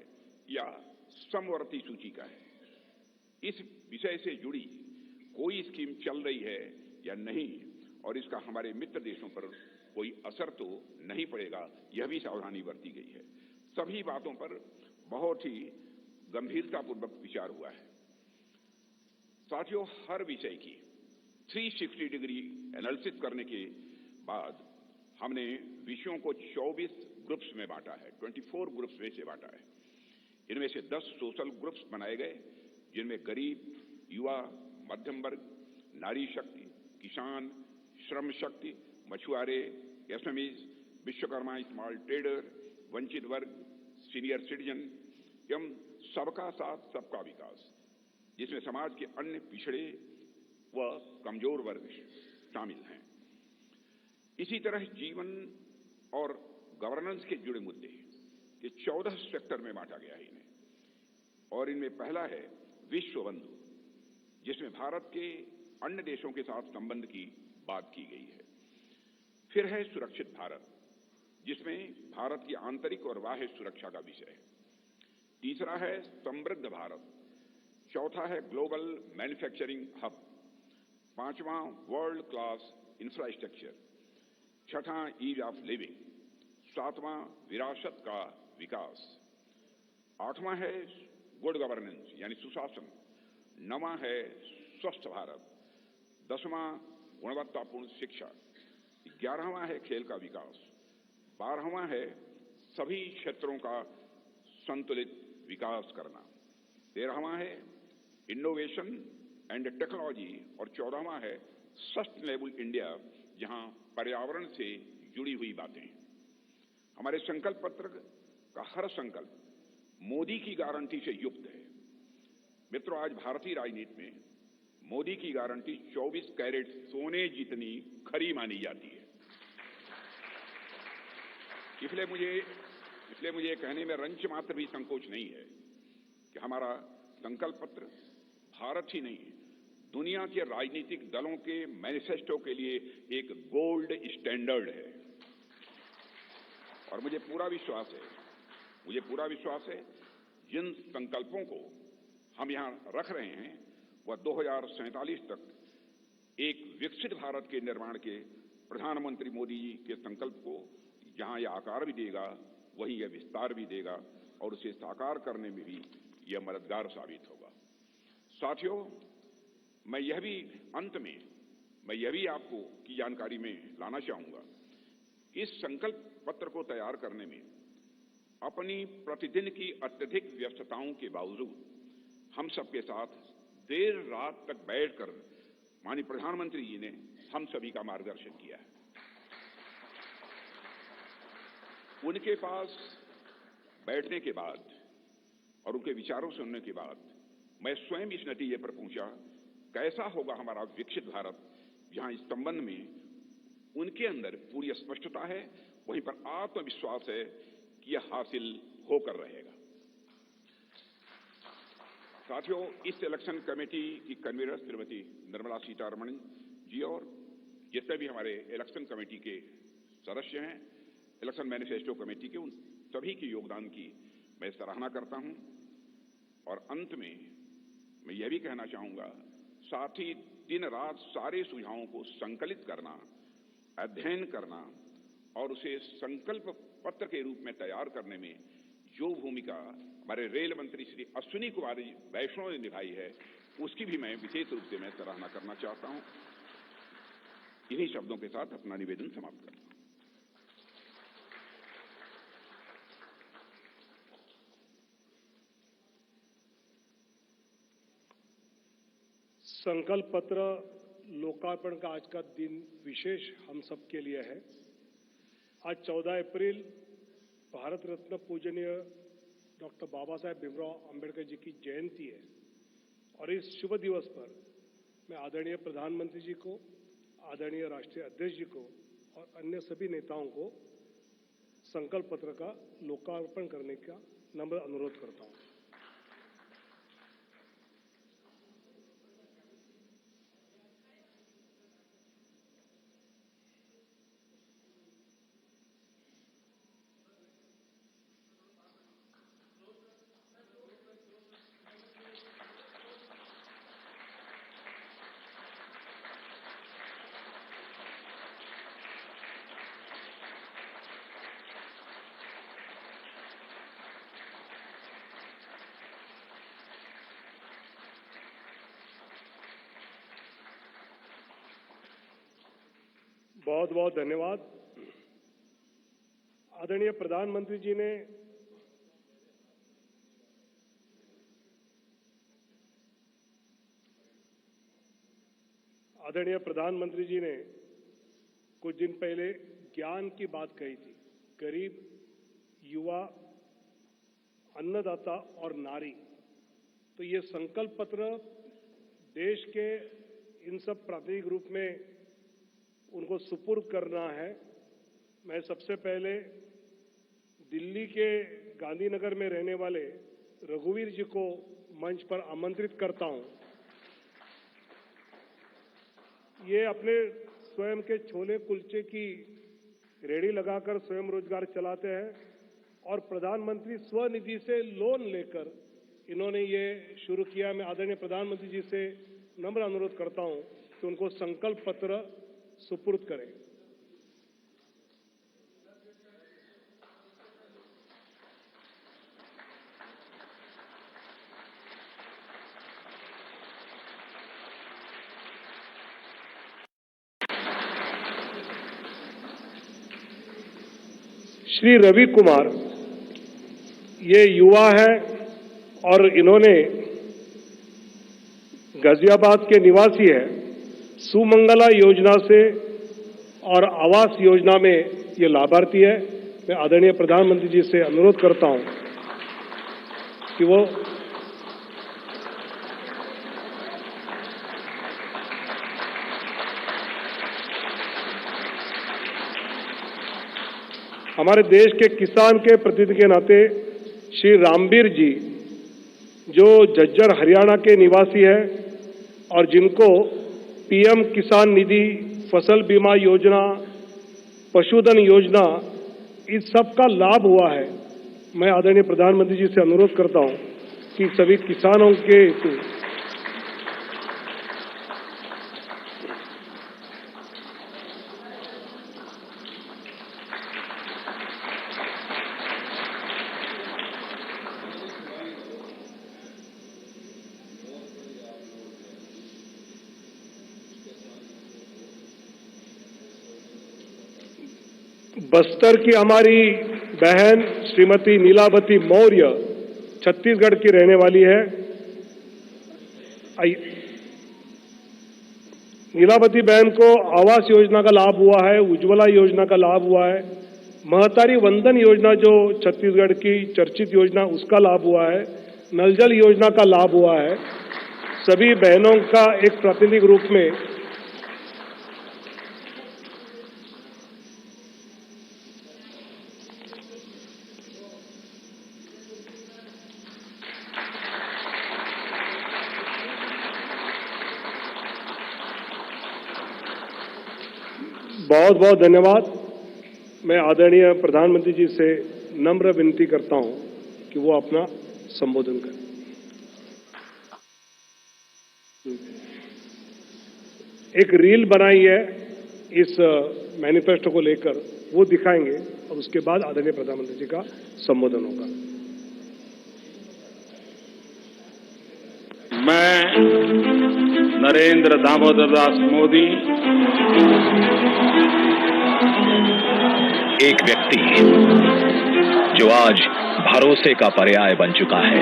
या समवर्ती सूची का है। इस विषय से जुड़ी कोई स्कीम चल रही है या नहीं और इसका हमारे मित्र देशों पर कोई असर तो नहीं पड़ेगा, यह भी सावधानी बरती गई है। सभी बातों पर बहुत ही गंभीरतापूर्वक विचार हुआ है। साथियों, हर विषय की 360 डिग्री एनालिसिस करने के बाद हमने विषयों को 24 ग्रुप्स में बांटा है, 24 ग्रुप्स में से बांटा है। इनमें से 10 सोशल ग्रुप्स बनाए गए, जिनमें गरीब, युवा, मध्यम वर्ग, नारी शक्ति, किसान, श्रम शक्ति, मछुआरे, एसएमईज, विश्वकर्मा, स्मॉल ट्रेडर, वंचित वर्ग, सीनियर सिटीजन एवं सबका साथ सबका विकास, जिसमें समाज के अन्य पिछड़े व कमजोर वर्ग शामिल हैं। इसी तरह जीवन और गवर्नेंस के जुड़े मुद्दे ये 14 सेक्टर में बांटा गया है इन्हें। और इनमें पहला है विश्व बंधु, जिसमें भारत के अन्य देशों के साथ संबंध की बात की गई है। फिर है सुरक्षित भारत, जिसमें भारत की आंतरिक और बाह्य सुरक्षा का विषय है। तीसरा है समृद्ध भारत। चौथा है ग्लोबल मैन्युफैक्चरिंग हब। पांचवां वर्ल्ड क्लास इंफ्रास्ट्रक्चर। छठा ईज ऑफ लिविंग। सातवां विरासत का विकास। आठवां है गुड गवर्नेंस यानी सुशासन। नौवां है स्वस्थ भारत। 10वां गुणवत्तापूर्ण शिक्षा। 11वां है खेल का विकास। 12वां है सभी क्षेत्रों का संतुलित विकास करना। 13वां है इनोवेशन एंड टेक्नोलॉजी और 14वां है सस्टेनेबल इंडिया, जहां पर्यावरण से जुड़ी हुई बातें। हमारे संकल्प पत्र का हर संकल्प मोदी की गारंटी से युक्त है। मित्रों, आज भारतीय राजनीति में मोदी की गारंटी 24 कैरेट सोने जितनी खरी मानी जाती है। इसलिए मुझे कहने में रंच मात्र भी संकोच नहीं है कि हमारा संकल्प पत्र भारत ही नहीं, दुनिया के राजनीतिक दलों के मैनिफेस्टो के लिए एक गोल्ड स्टैंडर्ड है। और मुझे पूरा विश्वास है जिन संकल्पों को हम यहां रख रहे हैं वह 2047 तक एक विकसित भारत के निर्माण के प्रधानमंत्री मोदी जी के संकल्प को जहां यह आकार भी देगा, वहीं यह विस्तार भी देगा और उसे साकार करने में भी यह मददगार साबित होगा। साथियों, मैं यह भी आपको की जानकारी में लाना चाहूंगा, इस संकल्प पत्र को तैयार करने में अपनी प्रतिदिन की अत्यधिक व्यस्तताओं के बावजूद हम सबके साथ देर रात तक बैठकर माननीय प्रधानमंत्री जी ने हम सभी का मार्गदर्शन किया है। उनके पास बैठने के बाद और उनके विचारों सुनने के बाद मैं स्वयं इस नतीजे पर पहुंचा, कैसा होगा हमारा विकसित भारत, जहां इस संबंध में उनके अंदर पूरी स्पष्टता है, वहीं पर आत्मविश्वास है कि यह हासिल होकर रहेगा। साथियों, इस इलेक्शन कमेटी की कन्वीनर श्रीमती निर्मला सीतारमण जी और जितने भी हमारे इलेक्शन कमेटी के सदस्य हैं, इलेक्शन मैनिफेस्टो कमेटी के, उन सभी के योगदान की मैं सराहना करता हूं। और अंत में मैं यह भी कहना चाहूंगा, साथ ही दिन रात सारे सुझावों को संकलित करना, अध्ययन करना और उसे संकल्प पत्र के रूप में तैयार करने में जो भूमिका हमारे रेल मंत्री श्री अश्विनी कुमार वैष्णव ने निभाई है, उसकी भी मैं विशेष रूप से मैं सराहना करना चाहता हूं। इन्हीं शब्दों के साथ अपना निवेदन समाप्त करता हूं। संकल्प पत्र लोकार्पण का आज का दिन विशेष हम सब के लिए है। आज 14 अप्रैल भारत रत्न पूजनीय डॉक्टर बाबा साहेब भीमराव अंबेडकर जी की जयंती है और इस शुभ दिवस पर मैं आदरणीय प्रधानमंत्री जी को, आदरणीय राष्ट्रीय अध्यक्ष जी को और अन्य सभी नेताओं को संकल्प पत्र का लोकार्पण करने का नम्र अनुरोध करता हूं। बहुत बहुत धन्यवाद। आदरणीय प्रधानमंत्री जी ने कुछ दिन पहले ज्ञान की बात कही थी। गरीब, युवा, अन्नदाता और नारी, तो ये संकल्प पत्र देश के इन सब प्राथमिक रूप में उनको सुपुर्द करना है। मैं सबसे पहले दिल्ली के गांधीनगर में रहने वाले रघुवीर जी को मंच पर आमंत्रित करता हूं। ये अपने स्वयं के छोले कुलचे की रेहड़ी लगाकर स्वयं रोजगार चलाते हैं और प्रधानमंत्री स्वनिधि से लोन लेकर इन्होंने ये शुरू किया। मैं आदरणीय प्रधानमंत्री जी से नम्र अनुरोध करता हूं कि उनको संकल्प पत्र सुपुर्द करें। श्री रवि कुमार, ये युवा है और इन्होंने गाजियाबाद के निवासी है। सुमंगला योजना से और आवास योजना में ये लाभार्थी है। मैं आदरणीय प्रधानमंत्री जी से अनुरोध करता हूं कि वो हमारे देश के किसान के प्रतिनिधि के नाते श्री रामबीर जी, जो झज्जर हरियाणा के निवासी है और जिनको पीएम किसान निधि, फसल बीमा योजना, पशुधन योजना, इस सब का लाभ हुआ है। मैं आदरणीय प्रधानमंत्री जी से अनुरोध करता हूं कि सभी किसानों के हेतु बस्तर की हमारी बहन श्रीमती नीलावती मौर्य छत्तीसगढ़ की रहने वाली है। नीलावती बहन को आवास योजना का लाभ हुआ है, उज्ज्वला योजना का लाभ हुआ है, महतारी वंदन योजना जो छत्तीसगढ़ की चर्चित योजना उसका लाभ हुआ है, नल जल योजना का लाभ हुआ है। सभी बहनों का एक प्रातिनिधिक रूप में बहुत बहुत धन्यवाद। मैं आदरणीय प्रधानमंत्री जी से नम्र विनती करता हूं कि वो अपना संबोधन करें। एक रील बनाई है इस मैनिफेस्टो को लेकर, वो दिखाएंगे और उसके बाद आदरणीय प्रधानमंत्री जी का संबोधन होगा। मैं नरेंद्र दामोदर दास मोदी एक व्यक्ति जो आज भरोसे का पर्याय बन चुका है,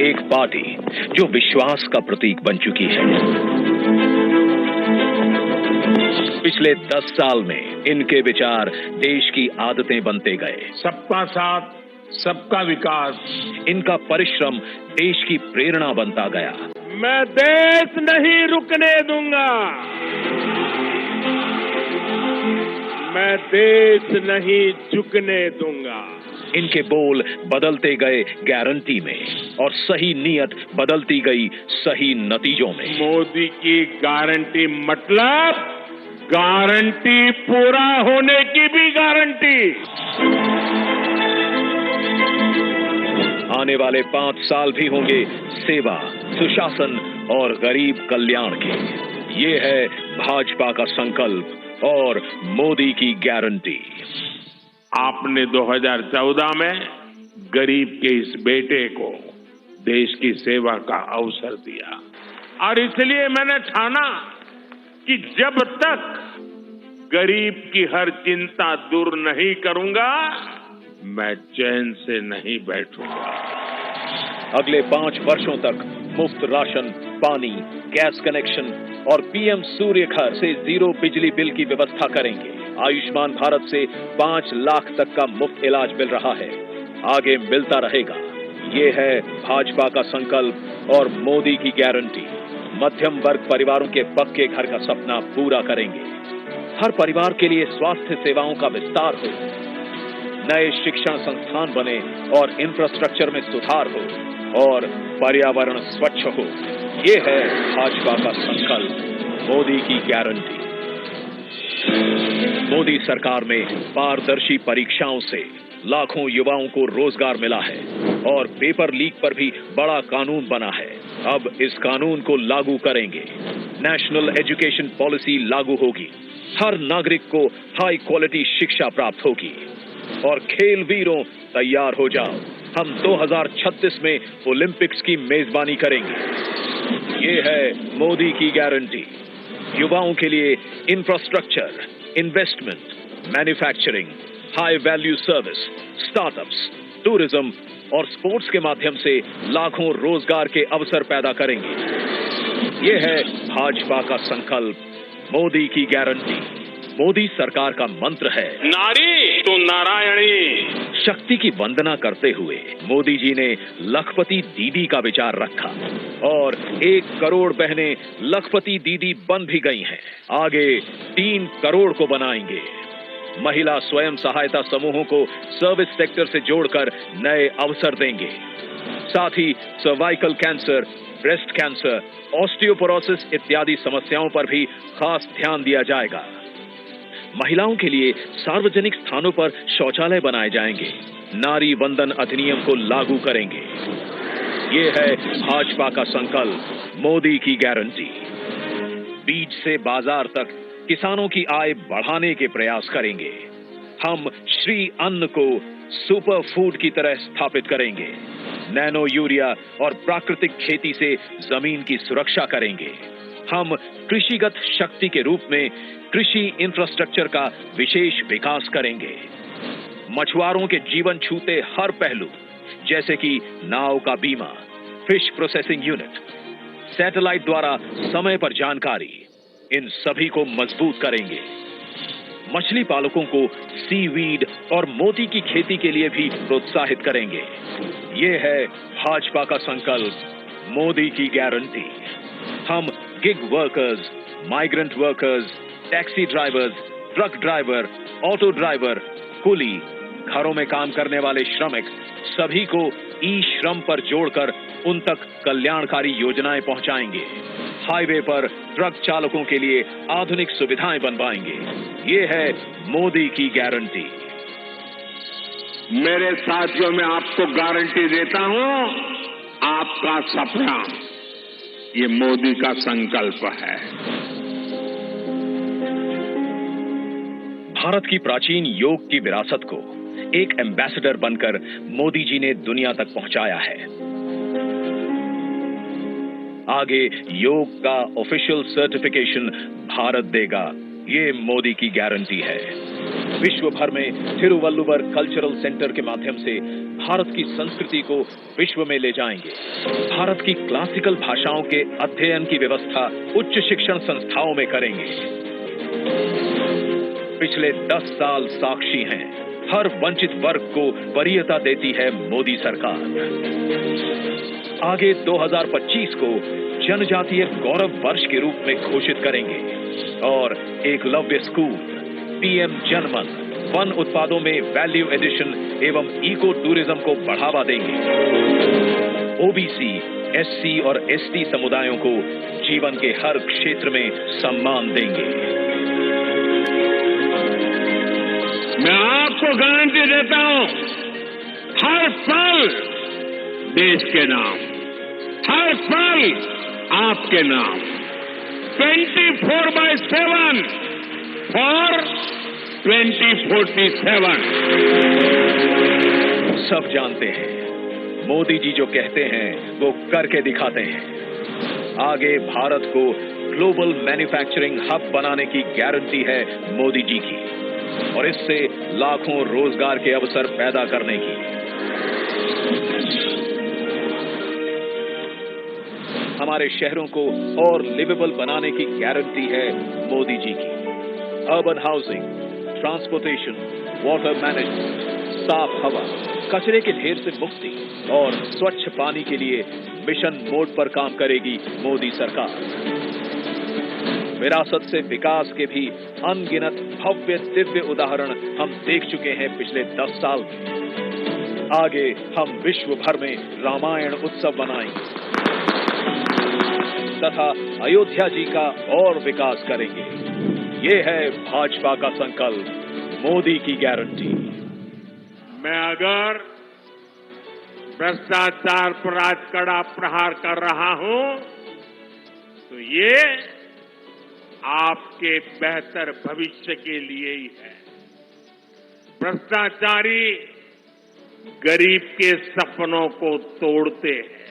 एक पार्टी जो विश्वास का प्रतीक बन चुकी है। पिछले 10 साल में इनके विचार देश की आदतें बनते गए। सबका साथ, सबका विकास, इनका परिश्रम देश की प्रेरणा बनता गया। मैं देश नहीं रुकने दूंगा, मैं देश नहीं झुकने दूंगा। इनके बोल बदलते गए गारंटी में और सही नीयत बदलती गई सही नतीजों में। मोदी की गारंटी मतलब गारंटी पूरा होने की भी गारंटी। आने वाले 5 साल भी होंगे सेवा, सुशासन और गरीब कल्याण के। ये है भाजपा का संकल्प और मोदी की गारंटी। आपने 2014 में गरीब के इस बेटे को देश की सेवा का अवसर दिया और इसलिए मैंने ठाना कि जब तक गरीब की हर चिंता दूर नहीं करूंगा, मैं चैन से नहीं बैठूंगा। अगले 5 वर्षों तक मुफ्त राशन, पानी, गैस कनेक्शन और पीएम सूर्य घर से 0 बिजली बिल की व्यवस्था करेंगे। आयुष्मान भारत से 5 लाख तक का मुफ्त इलाज मिल रहा है, आगे मिलता रहेगा। ये है भाजपा का संकल्प और मोदी की गारंटी। मध्यम वर्ग परिवारों के पक्के घर का सपना पूरा करेंगे। हर परिवार के लिए स्वास्थ्य सेवाओं का विस्तार हो, नए शिक्षण संस्थान बने और इंफ्रास्ट्रक्चर में सुधार हो और पर्यावरण स्वच्छ हो। ये है भाजपा का संकल्प, मोदी की गारंटी। मोदी सरकार में पारदर्शी परीक्षाओं से लाखों युवाओं को रोजगार मिला है और पेपर लीक पर भी बड़ा कानून बना है। अब इस कानून को लागू करेंगे। नेशनल एजुकेशन पॉलिसी लागू होगी। हर नागरिक को हाई क्वालिटी शिक्षा प्राप्त होगी। और खेल वीरों तैयार हो जाओ, हम 2036 में ओलंपिक्स की मेजबानी करेंगे। ये है मोदी की गारंटी। युवाओं के लिए infrastructure, investment, manufacturing, high value service, startups, tourism और स्पोर्ट्स के माध्यम से लाखों रोजगार के अवसर पैदा करेंगे। ये है भाजपा का संकल्प, मोदी की गारंटी। मोदी सरकार का मंत्र है नारी तो नारायणी। शक्ति की वंदना करते हुए मोदी जी ने लखपति दीदी का विचार रखा और 1 करोड़ बहनें लखपति दीदी बन भी गई हैं। आगे 3 करोड़ को बनाएंगे। महिला स्वयं सहायता समूहों को सर्विस सेक्टर से जोड़कर नए अवसर देंगे। साथ ही cervical cancer, breast cancer, osteoporosis इत्यादि समस्याओं पर भी खास ध्यान दिया जाएगा। महिलाओं के लिए सार्वजनिक स्थानों पर शौचालय बनाए जाएंगे। नारी वंदन अधिनियम को लागू करेंगे। ये है भाजपा का संकल्प, मोदी की गारंटी। बीज से बाजार तक किसानों की आय बढ़ाने के प्रयास करेंगे। हम श्री अन्न को सुपर फूड की तरह स्थापित करेंगे। नैनो यूरिया और प्राकृतिक खेती से जमीन की सुरक्षा करेंगे। हम कृषिगत शक्ति के रूप में कृषि इंफ्रास्ट्रक्चर का विशेष विकास करेंगे। मछुआरों के जीवन छूते हर पहलू, जैसे कि नाव का बीमा, फिश प्रोसेसिंग यूनिट, सैटेलाइट द्वारा समय पर जानकारी, इन सभी को मजबूत करेंगे। मछली पालकों को सीवीड और मोती की खेती के लिए भी प्रोत्साहित करेंगे। ये है भाजपा का संकल्प, मोदी की गारंटी। हम gig workers, migrant workers, taxi drivers, truck driver, auto driver, कुली, घरों में काम करने वाले श्रमिक, सभी को ई श्रम पर जोड़कर उन तक कल्याणकारी योजनाएं पहुंचाएंगे। हाईवे पर ट्रक चालकों के लिए आधुनिक सुविधाएं बनवाएंगे। ये है मोदी की गारंटी। मेरे साथियों, मैं आपको गारंटी देता हूं, आपका सपना ये मोदी का संकल्प है। भारत की प्राचीन योग की विरासत को एक एम्बेसडर बनकर मोदी जी ने दुनिया तक पहुंचाया है। आगे योग का ऑफिशियल सर्टिफिकेशन भारत देगा, ये मोदी की गारंटी है। विश्व भर में थिरुवल्लुवर कल्चरल सेंटर के माध्यम से भारत की संस्कृति को विश्व में ले जाएंगे। भारत की क्लासिकल भाषाओं के अध्ययन की व्यवस्था उच्च शिक्षण संस्थाओं में करेंगे। पिछले 10 साल साक्षी हैं, हर वंचित वर्ग को वरीयता देती है मोदी सरकार। आगे 2025 को जनजातीय गौरव वर्ष के रूप में घोषित करेंगे और एकलव्य स्कूल, पीएम जनमन, वन उत्पादों में वैल्यू एडिशन एवं इको टूरिज्म को बढ़ावा देंगे। ओबीसी, एससी और एसटी समुदायों को जीवन के हर क्षेत्र में सम्मान देंगे। मैं आपको गारंटी देता हूं, हर पल देश के नाम, हर पल आपके नाम, 24/7 और 2047। सब जानते हैं, मोदी जी जो कहते हैं वो करके दिखाते हैं। आगे भारत को ग्लोबल मैन्युफैक्चरिंग हब बनाने की गारंटी है मोदी जी की, और इससे लाखों रोजगार के अवसर पैदा करने की। हमारे शहरों को और लिवेबल बनाने की गारंटी है मोदी जी की। Urban housing, transportation, water management, साफ हवा, कचरे के ढेर से मुक्ति और स्वच्छ पानी के लिए मिशन मोड पर काम करेगी मोदी सरकार। विरासत से विकास के भी अनगिनत भव्य दिव्य उदाहरण हम देख चुके हैं पिछले 10 साल में। आगे हम विश्व भर में रामायण उत्सव मनाएंगे तथा अयोध्या जी का और विकास करेंगे। ये है भाजपा का संकल्प, मोदी की गारंटी। मैं अगर भ्रष्टाचार पर आज कड़ा प्रहार कर रहा हूं तो ये आपके बेहतर भविष्य के लिए ही है। भ्रष्टाचारी गरीब के सपनों को तोड़ते हैं,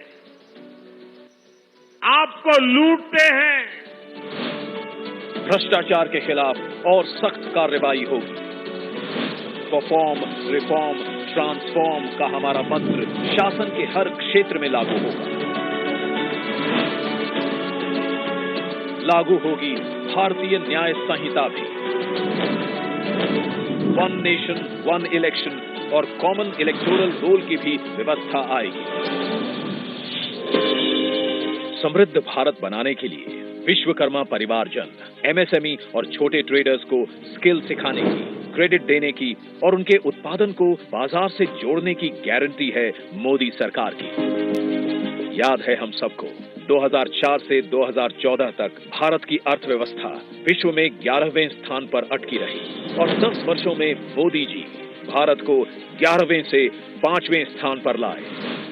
आपको लूटते हैं। भ्रष्टाचार के खिलाफ और सख्त कार्रवाई होगी। परफॉर्म, रिफॉर्म, ट्रांसफॉर्म का हमारा मंत्र शासन के हर क्षेत्र में लागू होगा। लागू होगी भारतीय न्याय संहिता भी। वन नेशन, वन इलेक्शन और कॉमन इलेक्टोरल रोल की भी व्यवस्था आएगी। समृद्ध भारत बनाने के लिए विश्वकर्मा परिवारजन, एमएसएमई और छोटे ट्रेडर्स को स्किल सिखाने की, क्रेडिट देने की और उनके उत्पादन को बाजार से जोड़ने की गारंटी है मोदी सरकार की। याद है हम सबको, 2004 से 2014 तक भारत की अर्थव्यवस्था विश्व में 11वें स्थान पर अटकी रही और 10 वर्षों में मोदी जी भारत को 11वें से 5वें स्थान पर लाए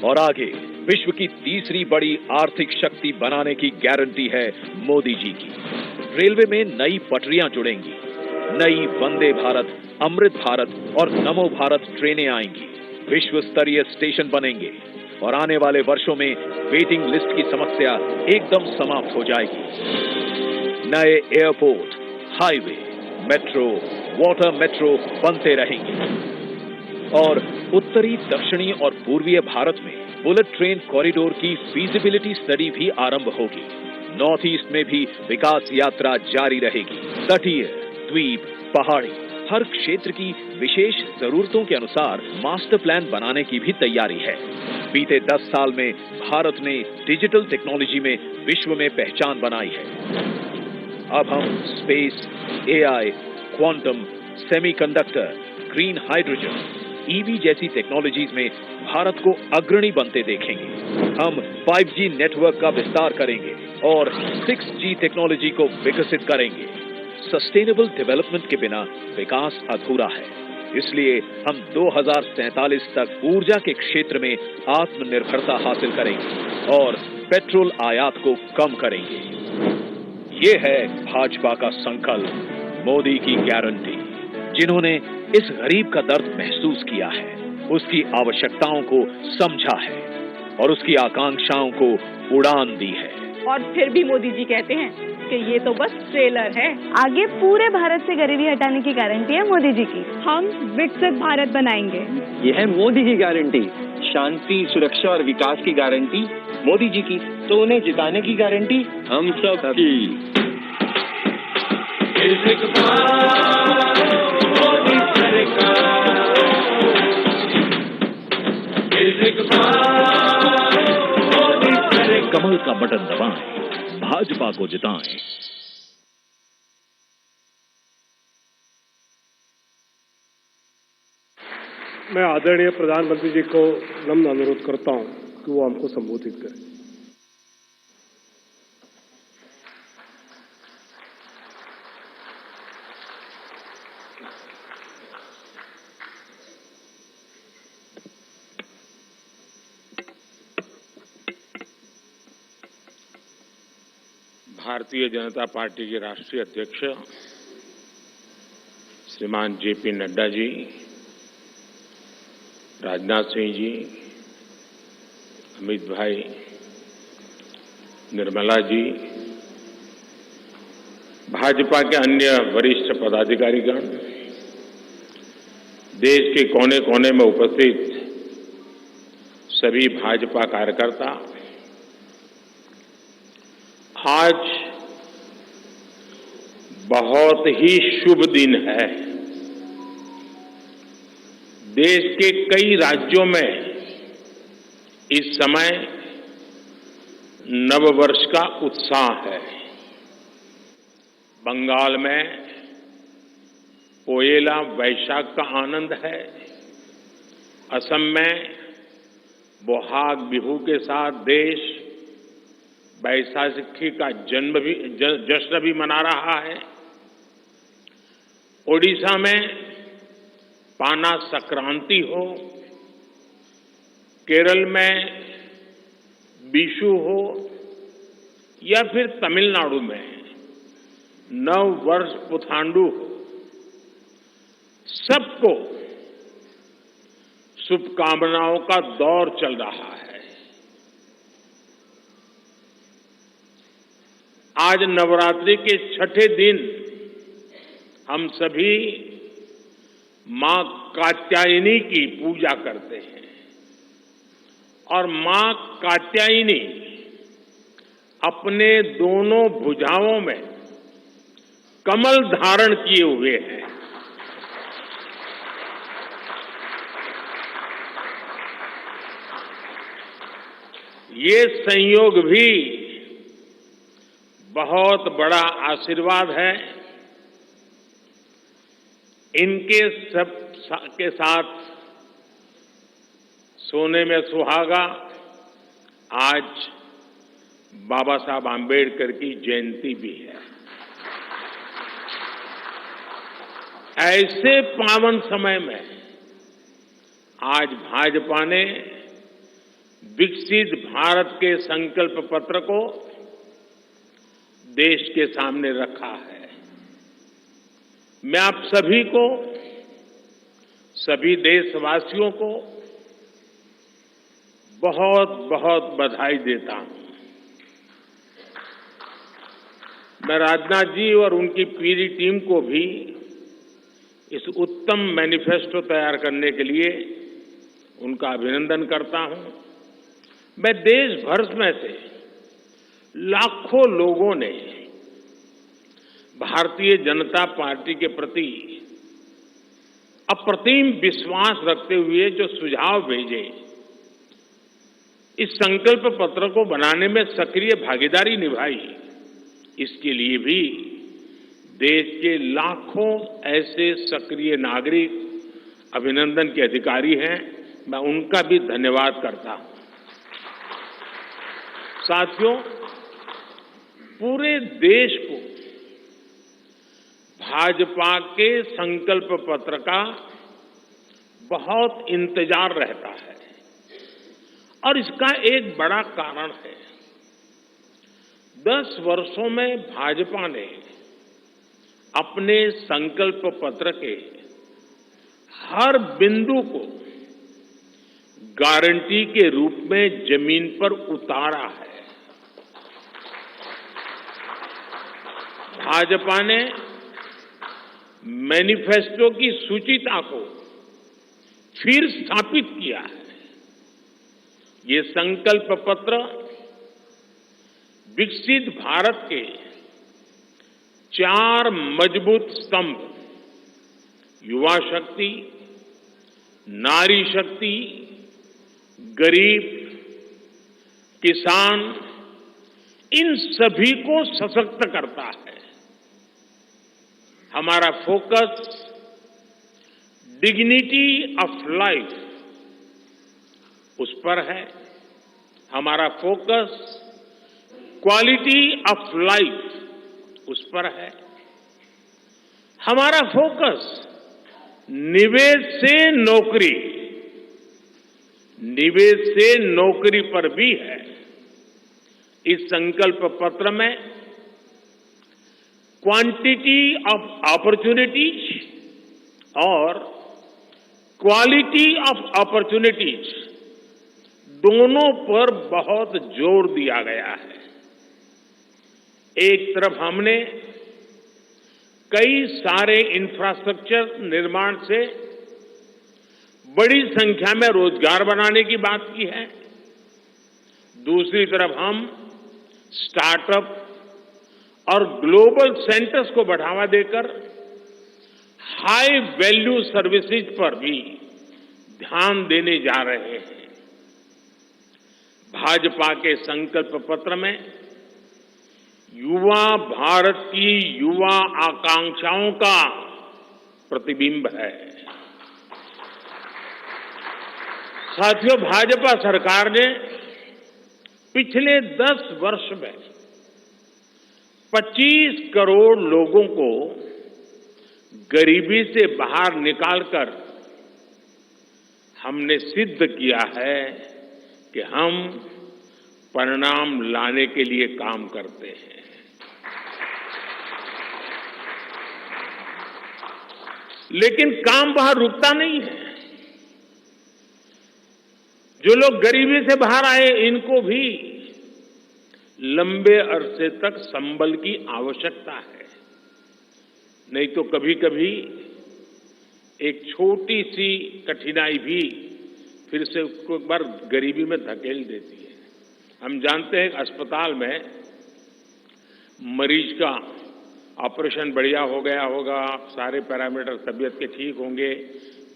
और आगे विश्व की तीसरी बड़ी आर्थिक शक्ति बनाने की गारंटी है मोदी जी की। रेलवे में नई पटरियां जुड़ेंगी, नई वंदे भारत, अमृत भारत और नमो भारत ट्रेनें आएंगी, विश्व स्तरीय स्टेशन बनेंगे और आने वाले वर्षों में वेटिंग लिस्ट की समस्या एकदम समाप्त हो जाएगी। नए airport, highway, metro, water metro बनते रहेंगे और उत्तरी, दक्षिणी और पूर्वीय भारत में बुलेट ट्रेन कॉरिडोर की फीजिबिलिटी स्टडी भी आरंभ होगी। नॉर्थ ईस्ट में भी विकास यात्रा जारी रहेगी। तटीय, द्वीप, पहाड़ी, हर क्षेत्र की विशेष जरूरतों के अनुसार मास्टर प्लान बनाने की भी तैयारी है। बीते 10 साल में भारत ने डिजिटल टेक्नोलॉजी में विश्व में पहचान बनाई है। अब हम space, AI, quantum, semiconductor, green hydrogen, EV जैसी टेक्नोलॉजीज में भारत को अग्रणी बनते देखेंगे। हम 5G नेटवर्क का विस्तार करेंगे और 6G टेक्नोलॉजी को विकसित करेंगे। सस्टेनेबल डेवलपमेंट के बिना विकास अधूरा है। इसलिए हम 2047 तक ऊर्जा के क्षेत्र में आत्मनिर्भरता हासिल करेंगे और पेट्रोल आयात को कम करेंगे। ये है भाजपा का संकल्प, मोदी की गारंटी। जिन्होंने इस गरीब का दर्द महसूस किया है, उसकी आवश्यकताओं को समझा है और उसकी आकांक्षाओं को उड़ान दी है। और फिर भी मोदी जी कहते हैं कि ये तो बस ट्रेलर है। आगे पूरे भारत से गरीबी हटाने की गारंटी है मोदी जी की। हम विकसित भारत बनाएंगे। ये है मोदी की गारंटी। शांति, सुरक्षा और विकास की गारंटी मोदी जी की, तो उन्हें जिताने की गारंटी हम सब की। कमल का बटन दबाएं, भाजपा को जिताएं। मैं आदरणीय प्रधानमंत्री जी को नम्र अनुरोध करता हूं कि वो हमको संबोधित करें। भारतीय जनता पार्टी के राष्ट्रीय अध्यक्ष श्रीमान जेपी नड्डा जी, राजनाथ सिंह जी, अमित भाई, निर्मला जी, भाजपा के अन्य वरिष्ठ पदाधिकारीगण, देश के कोने कोने में उपस्थित सभी भाजपा कार्यकर्ता, आज बहुत ही शुभ दिन है। देश के कई राज्यों में इस समय नववर्ष का उत्साह है। बंगाल में पोएला वैशाख का आनंद है। असम में बोहाग बिहू के साथ देश बैसाखी का जश्न भी मना रहा है। ओडिशा में पाना संक्रांति हो, केरल में बिशु हो या फिर तमिलनाडु में नव वर्ष पुथांडु हो, सबको शुभकामनाओं का दौर चल रहा है। आज नवरात्रि के छठे दिन हम सभी मां कात्यायनी की पूजा करते हैं और मां कात्यायनी अपने दोनों भुजाओं में कमल धारण किए हुए हैं। ये संयोग भी बहुत बड़ा आशीर्वाद है। इनके सब के साथ सोने में सुहागा आज बाबा साहब आम्बेडकर की जयंती भी है। ऐसे पावन समय में आज भाजपा ने विकसित भारत के संकल्प पत्र को देश के सामने रखा है। मैं आप सभी को, सभी देशवासियों को बहुत बहुत बधाई देता हूं। मैं राजनाथ जी और उनकी पूरी टीम को भी इस उत्तम मैनिफेस्टो तैयार करने के लिए उनका अभिनंदन करता हूं। मैं देश भर में से लाखों लोगों ने भारतीय जनता पार्टी के प्रति अप्रतिम विश्वास रखते हुए जो सुझाव भेजे, इस संकल्प पत्र को बनाने में सक्रिय भागीदारी निभाई, इसके लिए भी देश के लाखों ऐसे सक्रिय नागरिक, अभिनंदन के अधिकारी हैं, मैं उनका भी धन्यवाद करता हूं। साथियों, पूरे देश को भाजपा के संकल्प पत्र का बहुत इंतजार रहता है और इसका एक बड़ा कारण है। 10 वर्षों में भाजपा ने अपने संकल्प पत्र के हर बिंदु को गारंटी के रूप में जमीन पर उतारा है। भाजपा ने मैनिफेस्टो की सूचिता को फिर स्थापित किया है। ये संकल्प पत्र विकसित भारत के 4 मजबूत स्तंभ, युवा शक्ति, नारी शक्ति, गरीब, किसान, इन सभी को सशक्त करता है। हमारा फोकस डिग्निटी ऑफ लाइफ उस पर है। हमारा फोकस क्वालिटी ऑफ लाइफ उस पर है। हमारा फोकस निवेश से नौकरी, निवेश से नौकरी पर भी है। इस संकल्प पत्र में क्वांटिटी ऑफ अपॉर्चुनिटीज और क्वालिटी ऑफ अपॉर्चुनिटीज दोनों पर बहुत जोर दिया गया है। एक तरफ हमने कई सारे इंफ्रास्ट्रक्चर निर्माण से बड़ी संख्या में रोजगार बनाने की बात की है। दूसरी तरफ हम स्टार्टअप और ग्लोबल सेंटर्स को बढ़ावा देकर हाई वैल्यू सर्विसेज पर भी ध्यान देने जा रहे हैं। भाजपा के संकल्प पत्र में युवा भारत की युवा आकांक्षाओं का प्रतिबिंब है। साथियों, भाजपा सरकार ने पिछले 10 वर्ष में 25 करोड़ लोगों को गरीबी से बाहर निकालकर हमने सिद्ध किया है कि हम परिणाम लाने के लिए काम करते हैं। लेकिन काम वहां रुकता नहीं है। जो लोग गरीबी से बाहर आए, इनको भी लंबे अरसे तक संबल की आवश्यकता है। नहीं तो कभी कभी एक छोटी सी कठिनाई भी फिर से उसको एक बार गरीबी में धकेल देती है। हम जानते हैं अस्पताल में मरीज का ऑपरेशन बढ़िया हो गया होगा, सारे पैरामीटर तबीयत के ठीक होंगे,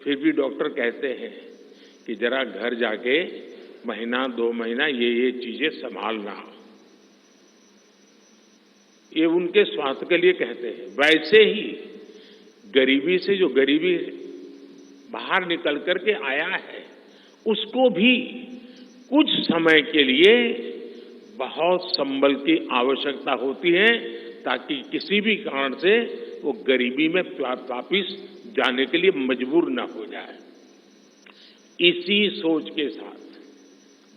फिर भी डॉक्टर कहते हैं कि जरा घर जाके महीना 2 महीना ये चीजें संभालना। ये उनके स्वास्थ्य के लिए कहते हैं। वैसे ही गरीबी से जो गरीबी बाहर निकल करके आया है, उसको भी कुछ समय के लिए बहुत संबल की आवश्यकता होती है, ताकि किसी भी कारण से वो गरीबी में वापिस जाने के लिए मजबूर न हो जाए। इसी सोच के साथ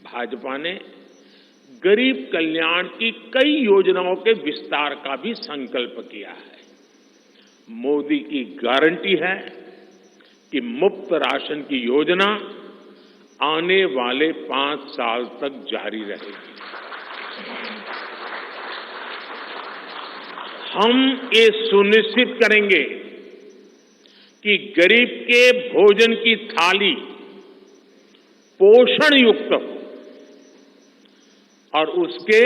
भाजपा ने गरीब कल्याण की कई योजनाओं के विस्तार का भी संकल्प किया है। मोदी की गारंटी है कि मुफ्त राशन की योजना आने वाले 5 साल तक जारी रहेगी। हम ये सुनिश्चित करेंगे कि गरीब के भोजन की थाली पोषण युक्त हो और उसके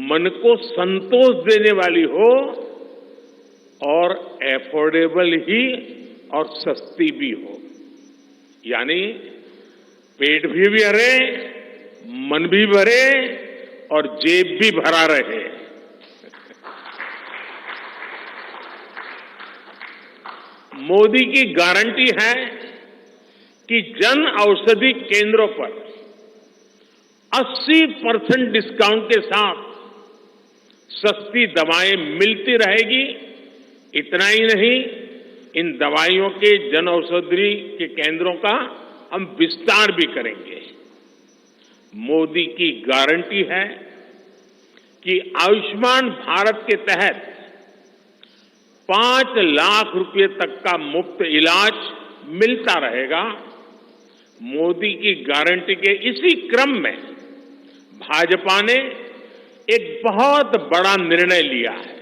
मन को संतोष देने वाली हो और एफोर्डेबल ही और सस्ती भी हो, यानी पेट भी भरे, मन भी भरे और जेब भी भरा रहे। मोदी की गारंटी है कि जन औषधि केंद्रों पर 80% डिस्काउंट के साथ सस्ती दवाएं मिलती रहेगी। इतना ही नहीं, इन दवाइयों के जन औषधि के केंद्रों का हम विस्तार भी करेंगे। मोदी की गारंटी है कि आयुष्मान भारत के तहत 5 लाख रुपए तक का मुफ्त इलाज मिलता रहेगा। मोदी की गारंटी के इसी क्रम में भाजपा ने एक बहुत बड़ा निर्णय लिया है।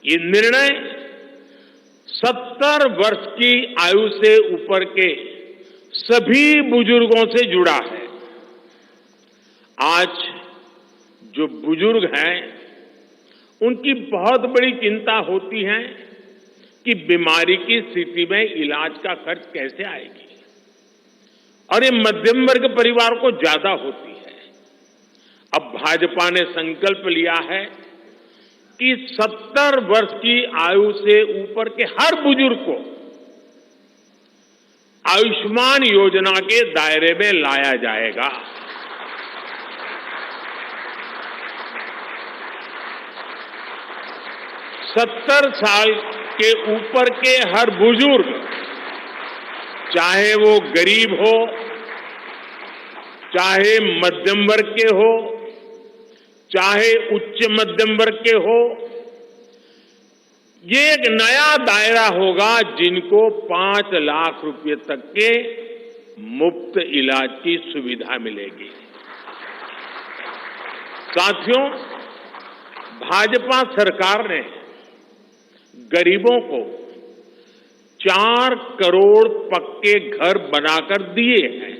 ये निर्णय 70 वर्ष की आयु से ऊपर के सभी बुजुर्गों से जुड़ा है। आज जो बुजुर्ग हैं, उनकी बहुत बड़ी चिंता होती है कि बीमारी की स्थिति में इलाज का खर्च कैसे आएगी, और ये मध्यम वर्ग परिवार को ज्यादा होती है। अब भाजपा ने संकल्प लिया है कि 70 वर्ष की आयु से ऊपर के हर बुजुर्ग को आयुष्मान योजना के दायरे में लाया जाएगा। 70 साल के ऊपर के हर बुजुर्ग, चाहे वो गरीब हो, चाहे मध्यम वर्ग के हो, चाहे उच्च मध्यम वर्ग के हो, ये एक नया दायरा होगा जिनको 5 लाख रुपए तक के मुफ्त इलाज की सुविधा मिलेगी। साथियों, भाजपा सरकार ने गरीबों को 4 करोड़ पक्के घर बनाकर दिए हैं।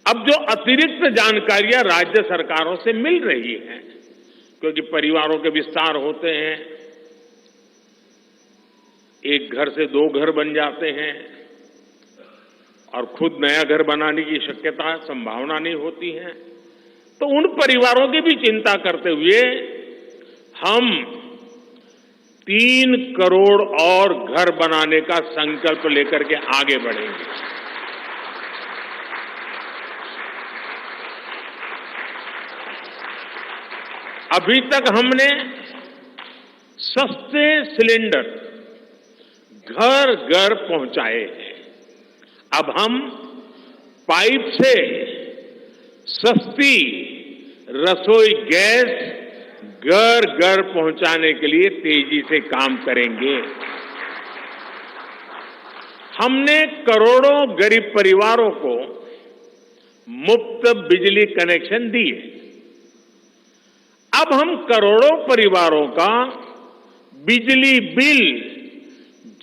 अब जो अतिरिक्त जानकारियां राज्य सरकारों से मिल रही हैं, क्योंकि परिवारों के विस्तार होते हैं, एक घर से 2 घर बन जाते हैं और खुद नया घर बनाने की शक्यता, संभावना नहीं होती है, तो उन परिवारों की भी चिंता करते हुए हम 3 करोड़ और घर बनाने का संकल्प लेकर के आगे बढ़ेंगे। अभी तक हमने सस्ते सिलेंडर घर घर पहुंचाए हैं। अब हम पाइप से सस्ती रसोई गैस घर घर पहुंचाने के लिए तेजी से काम करेंगे। हमने करोड़ों गरीब परिवारों को मुफ्त बिजली कनेक्शन दिए। अब हम करोड़ों परिवारों का बिजली बिल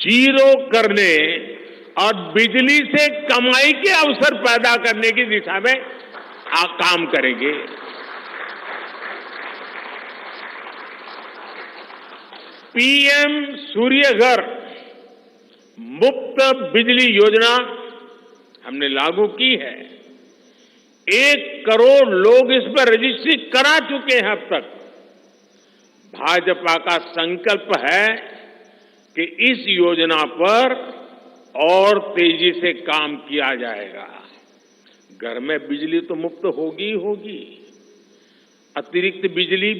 0 करने और बिजली से कमाई के अवसर पैदा करने की दिशा में काम करेंगे। पीएम सूर्य घर मुफ्त बिजली योजना हमने लागू की है। 1 करोड़ लोग इस पर रजिस्ट्री करा चुके हैं अब तक। भाजपा का संकल्प है कि इस योजना पर और तेजी से काम किया जाएगा। घर में बिजली तो मुफ्त होगी ही होगी, अतिरिक्त बिजली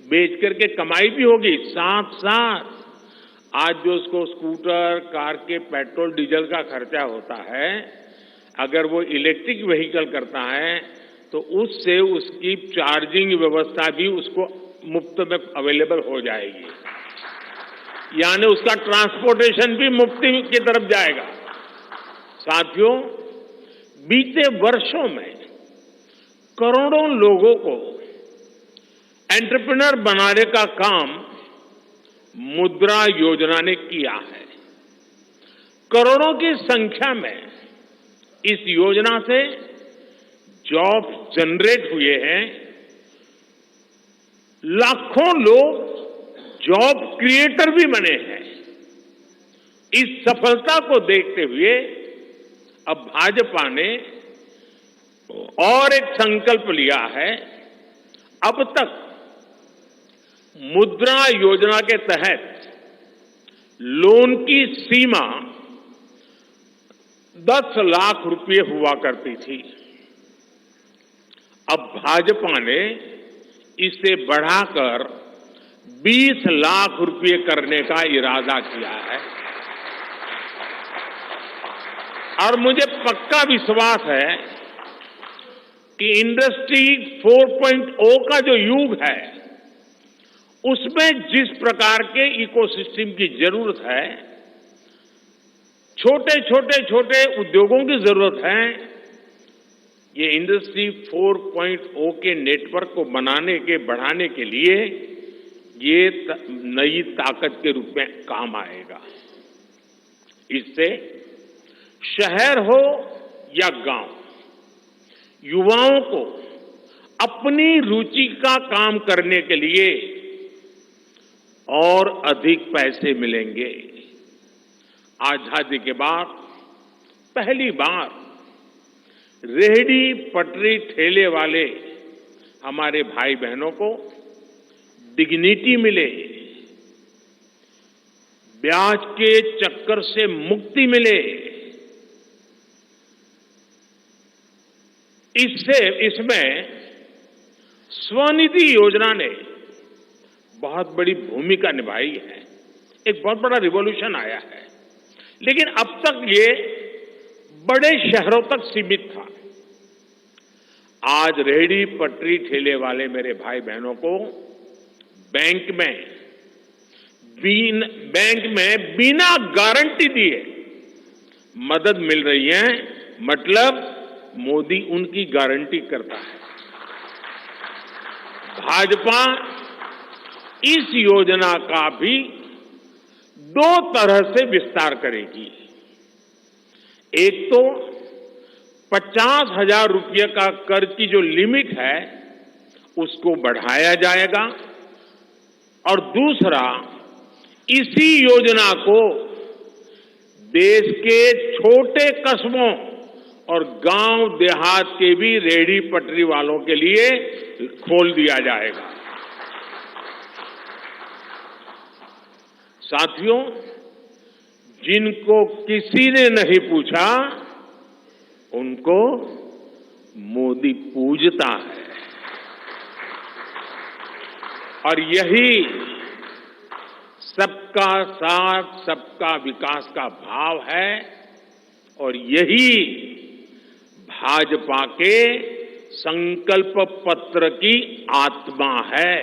बेच करके कमाई भी होगी। साथ साथ आज जो उसको स्कूटर, कार के पेट्रोल डीजल का खर्चा होता है, अगर वो इलेक्ट्रिक व्हीकल करता है तो उससे उसकी चार्जिंग व्यवस्था भी उसको मुफ्त में अवेलेबल हो जाएगी, यानी उसका ट्रांसपोर्टेशन भी मुफ्ती की तरफ जाएगा। साथियों, बीते वर्षों में करोड़ों लोगों को एंटरप्रेन्योर बनाने का काम मुद्रा योजना ने किया है। करोड़ों की संख्या में इस योजना से जॉब जनरेट हुए हैं, लाखों लोग जॉब क्रिएटर भी बने हैं। इस सफलता को देखते हुए अब भाजपा ने और एक संकल्प लिया है। अब तक मुद्रा योजना के तहत लोन की सीमा 10 लाख रुपए हुआ करती थी। अब भाजपा ने इसे बढ़ाकर 20 लाख रुपए करने का इरादा किया है और मुझे पक्का विश्वास है कि इंडस्ट्री 4.0 का जो युग है, उसमें जिस प्रकार के इकोसिस्टम की जरूरत है, छोटे उद्योगों की जरूरत है, ये इंडस्ट्री 4.0 के नेटवर्क को बनाने के बढ़ाने के लिए ये नई ताकत के रूप में काम आएगा। इससे शहर हो या गांव, युवाओं को अपनी रुचि का काम करने के लिए और अधिक पैसे मिलेंगे। आजादी के बाद पहली बार रेहड़ी पटरी ठेले वाले हमारे भाई बहनों को डिग्निटी मिले, ब्याज के चक्कर से मुक्ति मिले। इसमें स्वनिधि योजना ने बहुत बड़ी भूमिका निभाई है। एक बहुत बड़ा रिवॉल्यूशन आया है, लेकिन अब तक ये बड़े शहरों तक सीमित था। आज रेहड़ी पटरी ठेले वाले मेरे भाई बहनों को बैंक में बिना गारंटी दिए मदद मिल रही है। मतलब मोदी उनकी गारंटी करता है। भाजपा इस योजना का भी 2 तरह से विस्तार करेगी। एक तो 50,000 रुपये का कर्ज की जो लिमिट है उसको बढ़ाया जाएगा और दूसरा, इसी योजना को देश के छोटे कस्बों और गांव देहात के भी रेहड़ी पटरी वालों के लिए खोल दिया जाएगा। साथियों, जिनको किसी ने नहीं पूछा उनको मोदी पूजता है और यही सबका साथ सबका विकास का भाव है और यही भाजपा के संकल्प पत्र की आत्मा है।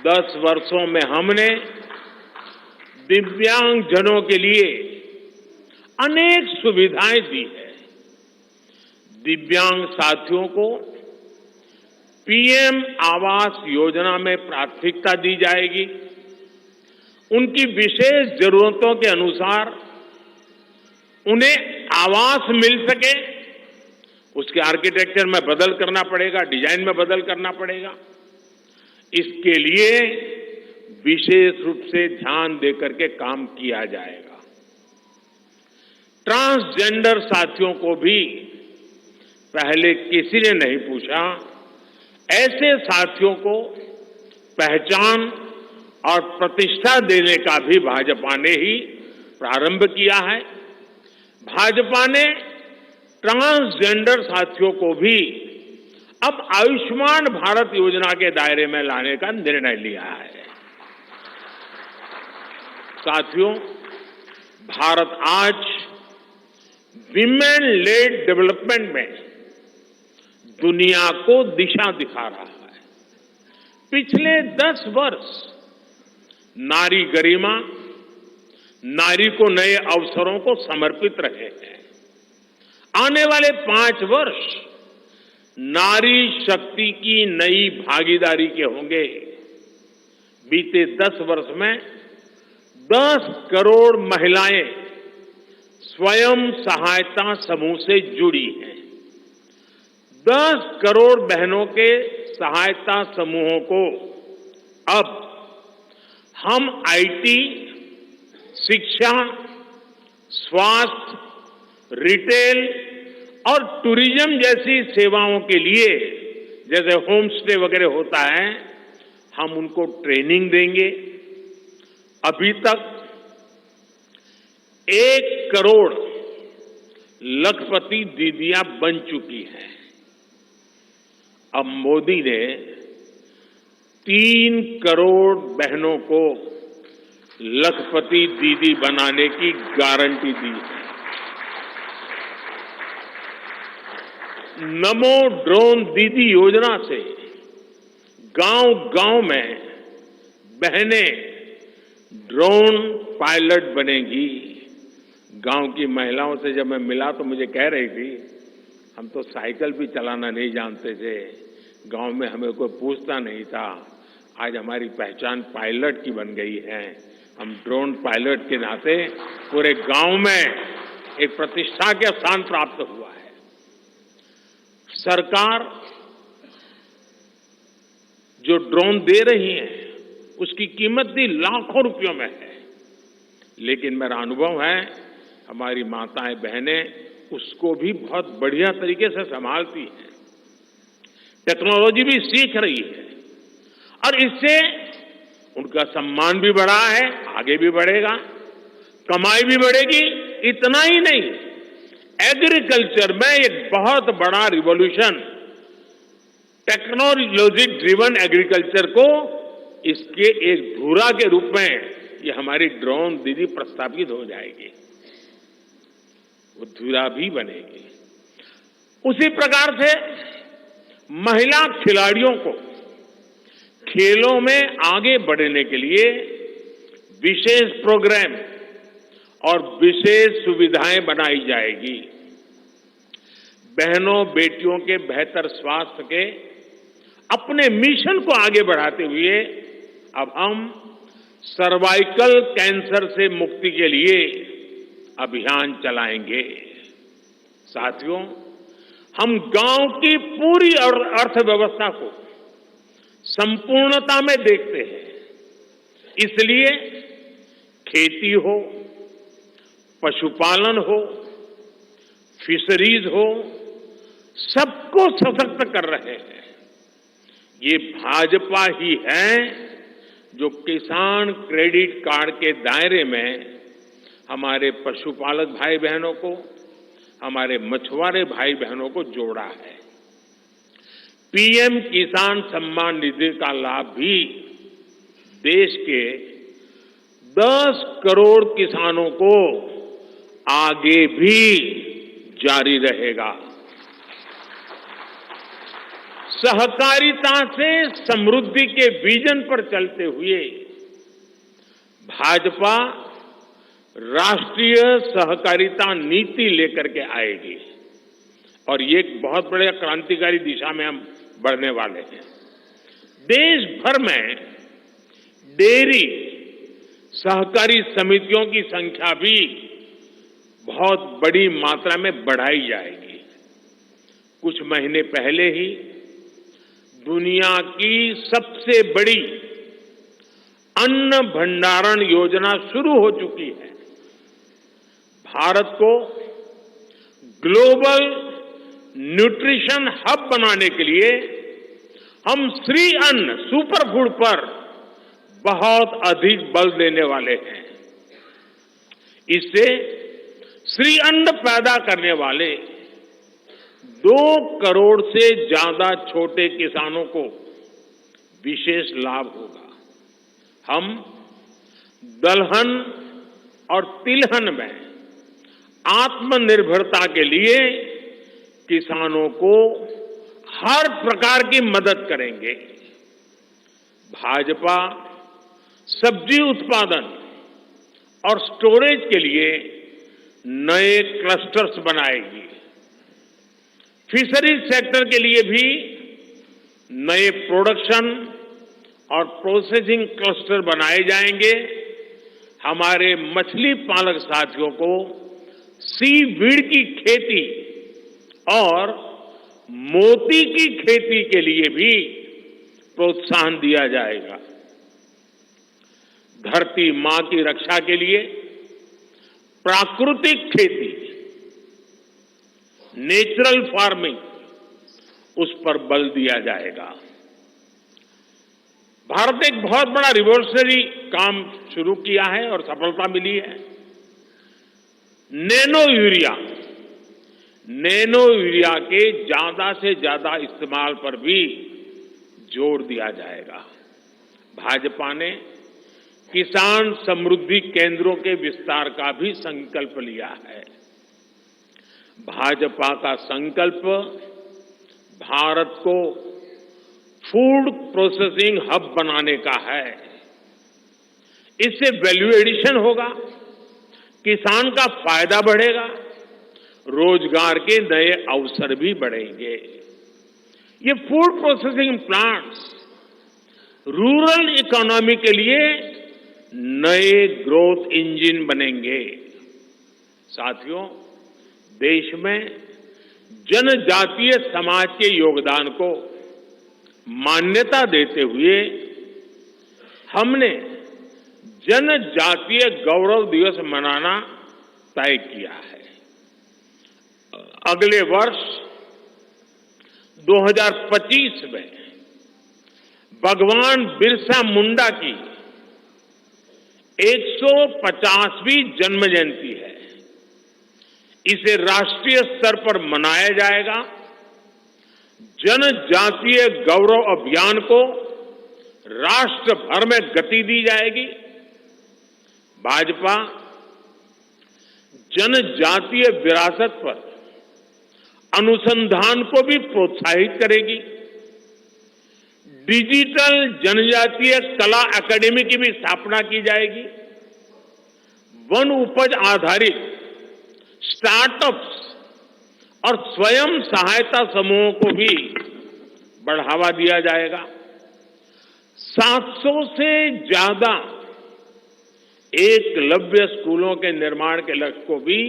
10 वर्षों में हमने दिव्यांगजनों के लिए अनेक सुविधाएं दी है। दिव्यांग साथियों को पीएम आवास योजना में प्राथमिकता दी जाएगी। उनकी विशेष जरूरतों के अनुसार उन्हें आवास मिल सके, उसके आर्किटेक्चर में बदल करना पड़ेगा, डिजाइन में बदल करना पड़ेगा। इसके लिए विशेष रूप से ध्यान देकर के काम किया जाएगा। ट्रांसजेंडर साथियों को भी पहले किसी ने नहीं पूछा। ऐसे साथियों को पहचान और प्रतिष्ठा देने का भी भाजपा ने ही प्रारंभ किया है। भाजपा ने ट्रांसजेंडर साथियों को भी अब आयुष्मान भारत योजना के दायरे में लाने का निर्णय लिया है। साथियों, भारत आज विमेन लेड डेवलपमेंट में दुनिया को दिशा दिखा रहा है। पिछले 10 वर्ष नारी गरिमा, नारी को नए अवसरों को समर्पित रहे हैं। आने वाले 5 वर्ष नारी शक्ति की नई भागीदारी के होंगे। बीते 10 वर्ष में 10 करोड़ महिलाएं स्वयं सहायता समूह से जुड़ी हैं। 10 करोड़ बहनों के सहायता समूहों को अब हम आईटी, शिक्षा, स्वास्थ्य, रिटेल और टूरिज्म जैसी सेवाओं के लिए, जैसे होम स्टे वगैरह होता है, हम उनको ट्रेनिंग देंगे। अभी तक 1 करोड़ लखपति दीदियां बन चुकी हैं। अब मोदी ने 3 करोड़ बहनों को लखपति दीदी बनाने की गारंटी दी है। नमो ड्रोन दीदी योजना से गांव-गांव में बहनें ड्रोन पायलट बनेंगी। गांव की महिलाओं से जब मैं मिला तो मुझे कह रही थी, हम तो साइकिल भी चलाना नहीं जानते थे, गांव में हमें कोई पूछता नहीं था, आज हमारी पहचान पायलट की बन गई है। हम ड्रोन पायलट के नाते पूरे गांव में एक प्रतिष्ठा का स्थान प्राप्त हुआ है। सरकार जो ड्रोन दे रही है उसकी कीमत भी लाखों रुपयों में है, लेकिन मेरा अनुभव है हमारी माताएं बहनें उसको भी बहुत बढ़िया तरीके से संभालती हैं। टेक्नोलॉजी भी सीख रही है और इससे उनका सम्मान भी बढ़ा है, आगे भी बढ़ेगा, कमाई भी बढ़ेगी। इतना ही नहीं, एग्रीकल्चर में एक बहुत बड़ा रिवॉल्यूशन, टेक्नोलॉजी ड्रिवन एग्रीकल्चर को इसके एक धुरा के रूप में ये हमारी ड्रोन दीदी प्रस्थापित हो जाएगी, वो धुरा भी बनेगी। उसी प्रकार से महिला खिलाड़ियों को खेलों में आगे बढ़ने के लिए विशेष प्रोग्राम और विशेष सुविधाएं बनाई जाएगी। बहनों बेटियों के बेहतर स्वास्थ्य के अपने मिशन को आगे बढ़ाते हुए अब हम सर्वाइकल कैंसर से मुक्ति के लिए अभियान चलाएंगे। साथियों, हम गांव की पूरी अर्थव्यवस्था को संपूर्णता में देखते हैं, इसलिए खेती हो, पशुपालन हो, फिशरीज हो, सबको सशक्त कर रहे हैं। ये भाजपा ही है जो किसान क्रेडिट कार्ड के दायरे में हमारे पशुपालक भाई बहनों को, हमारे मछुआरे भाई बहनों को जोड़ा है। पीएम किसान सम्मान निधि का लाभ भी देश के 10 करोड़ किसानों को आगे भी जारी रहेगा। सहकारिता से समृद्धि के विजन पर चलते हुए भाजपा राष्ट्रीय सहकारिता नीति लेकर के आएगी और ये एक बहुत बड़े क्रांतिकारी दिशा में हम बढ़ने वाले हैं। देश भर में डेयरी सहकारी समितियों की संख्या भी बहुत बड़ी मात्रा में बढ़ाई जाएगी। कुछ महीने पहले ही दुनिया की सबसे बड़ी अन्न भंडारण योजना शुरू हो चुकी है। भारत को ग्लोबल न्यूट्रिशन हब बनाने के लिए हम श्री अन्न सुपरफूड पर बहुत अधिक बल देने वाले हैं। इससे श्री अन्न पैदा करने वाले 2 करोड़ से ज्यादा छोटे किसानों को विशेष लाभ होगा। हम दलहन और तिलहन में आत्मनिर्भरता के लिए किसानों को हर प्रकार की मदद करेंगे। भाजपा सब्जी उत्पादन और स्टोरेज के लिए नए क्लस्टर्स बनाएगी। फिशरीज सेक्टर के लिए भी नए प्रोडक्शन और प्रोसेसिंग क्लस्टर बनाए जाएंगे। हमारे मछली पालक साथियों को सी वीड की खेती और मोती की खेती के लिए भी प्रोत्साहन दिया जाएगा। धरती मां की रक्षा के लिए प्राकृतिक खेती, नेचुरल फार्मिंग, उस पर बल दिया जाएगा। भारत एक बहुत बड़ा रिवॉल्यूशनरी काम शुरू किया है और सफलता मिली है। नैनो यूरिया के ज्यादा से ज्यादा इस्तेमाल पर भी जोर दिया जाएगा। भाजपा ने किसान समृद्धि केंद्रों के विस्तार का भी संकल्प लिया है। भाजपा का संकल्प भारत को फूड प्रोसेसिंग हब बनाने का है। इससे वैल्यू एडिशन होगा, किसान का फायदा बढ़ेगा, रोजगार के नए अवसर भी बढ़ेंगे। ये food processing plants rural economy के लिए नए ग्रोथ इंजन बनेंगे। साथियों, देश में जनजातीय समाज के योगदान को मान्यता देते हुए हमने जनजातीय गौरव दिवस मनाना तय किया है। अगले वर्ष 2025 में भगवान बिरसा मुंडा की 150वीं जन्म जयंती है। इसे राष्ट्रीय स्तर पर मनाया जाएगा। जनजातीय गौरव अभियान को राष्ट्र भर में गति दी जाएगी। भाजपा जनजातीय विरासत पर अनुसंधान को भी प्रोत्साहित करेगी। डिजिटल जनजातीय कला एकेडमी की भी स्थापना की जाएगी। वन उपज आधारित स्टार्टअप्स और स्वयं सहायता समूहों को भी बढ़ावा दिया जाएगा। 700 से ज्यादा एकलव्य स्कूलों के निर्माण के लक्ष्य को भी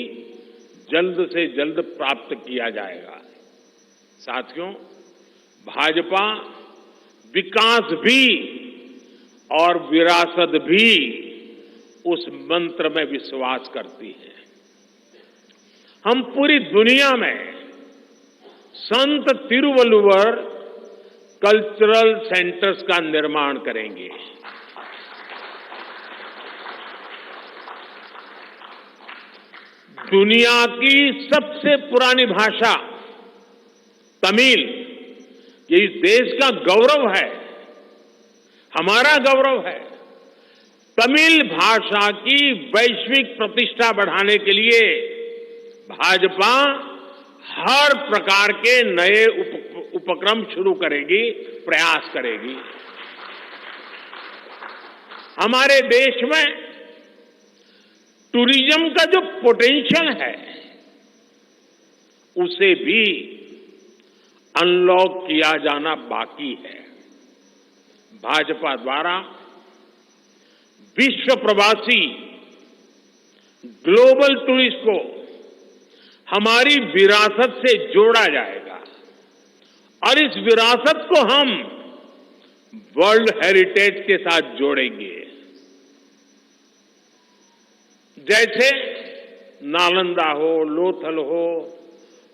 जल्द से जल्द प्राप्त किया जाएगा। साथियों, भाजपा विकास भी और विरासत भी उस मंत्र में विश्वास करती है। हम पूरी दुनिया में संत तिरुवल्लुवर कल्चरल सेंटर्स का निर्माण करेंगे। दुनिया की सबसे पुरानी भाषा तमिल, ये इस देश का गौरव है, हमारा गौरव है। तमिल भाषा की वैश्विक प्रतिष्ठा बढ़ाने के लिए भाजपा हर प्रकार के नए उपक्रम शुरू करेगी, प्रयास करेगी। हमारे देश में टूरिज्म का जो पोटेंशियल है उसे भी अनलॉक किया जाना बाकी है। भाजपा द्वारा विश्व प्रवासी ग्लोबल टूरिस्ट को हमारी विरासत से जोड़ा जाएगा और इस विरासत को हम वर्ल्ड हेरिटेज के साथ जोड़ेंगे। जैसे नालंदा हो, लोथल हो,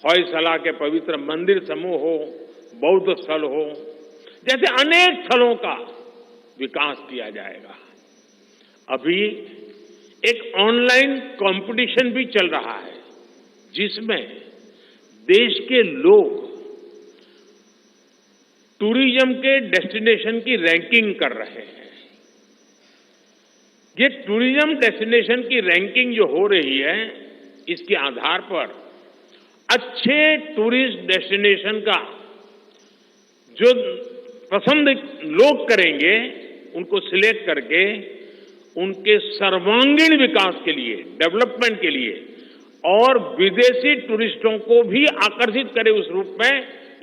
होयसला के पवित्र मंदिर समूह हो, बौद्ध स्थल हो, जैसे अनेक स्थलों का विकास किया जाएगा। अभी एक ऑनलाइन कंपटीशन भी चल रहा है जिसमें देश के लोग टूरिज्म के डेस्टिनेशन की रैंकिंग कर रहे हैं। ये टूरिज्म डेस्टिनेशन की रैंकिंग जो हो रही है, इसके आधार पर अच्छे टूरिस्ट डेस्टिनेशन का जो पसंद लोग करेंगे, उनको सिलेक्ट करके उनके सर्वांगीण विकास के लिए, डेवलपमेंट के लिए और विदेशी टूरिस्टों को भी आकर्षित करे उस रूप में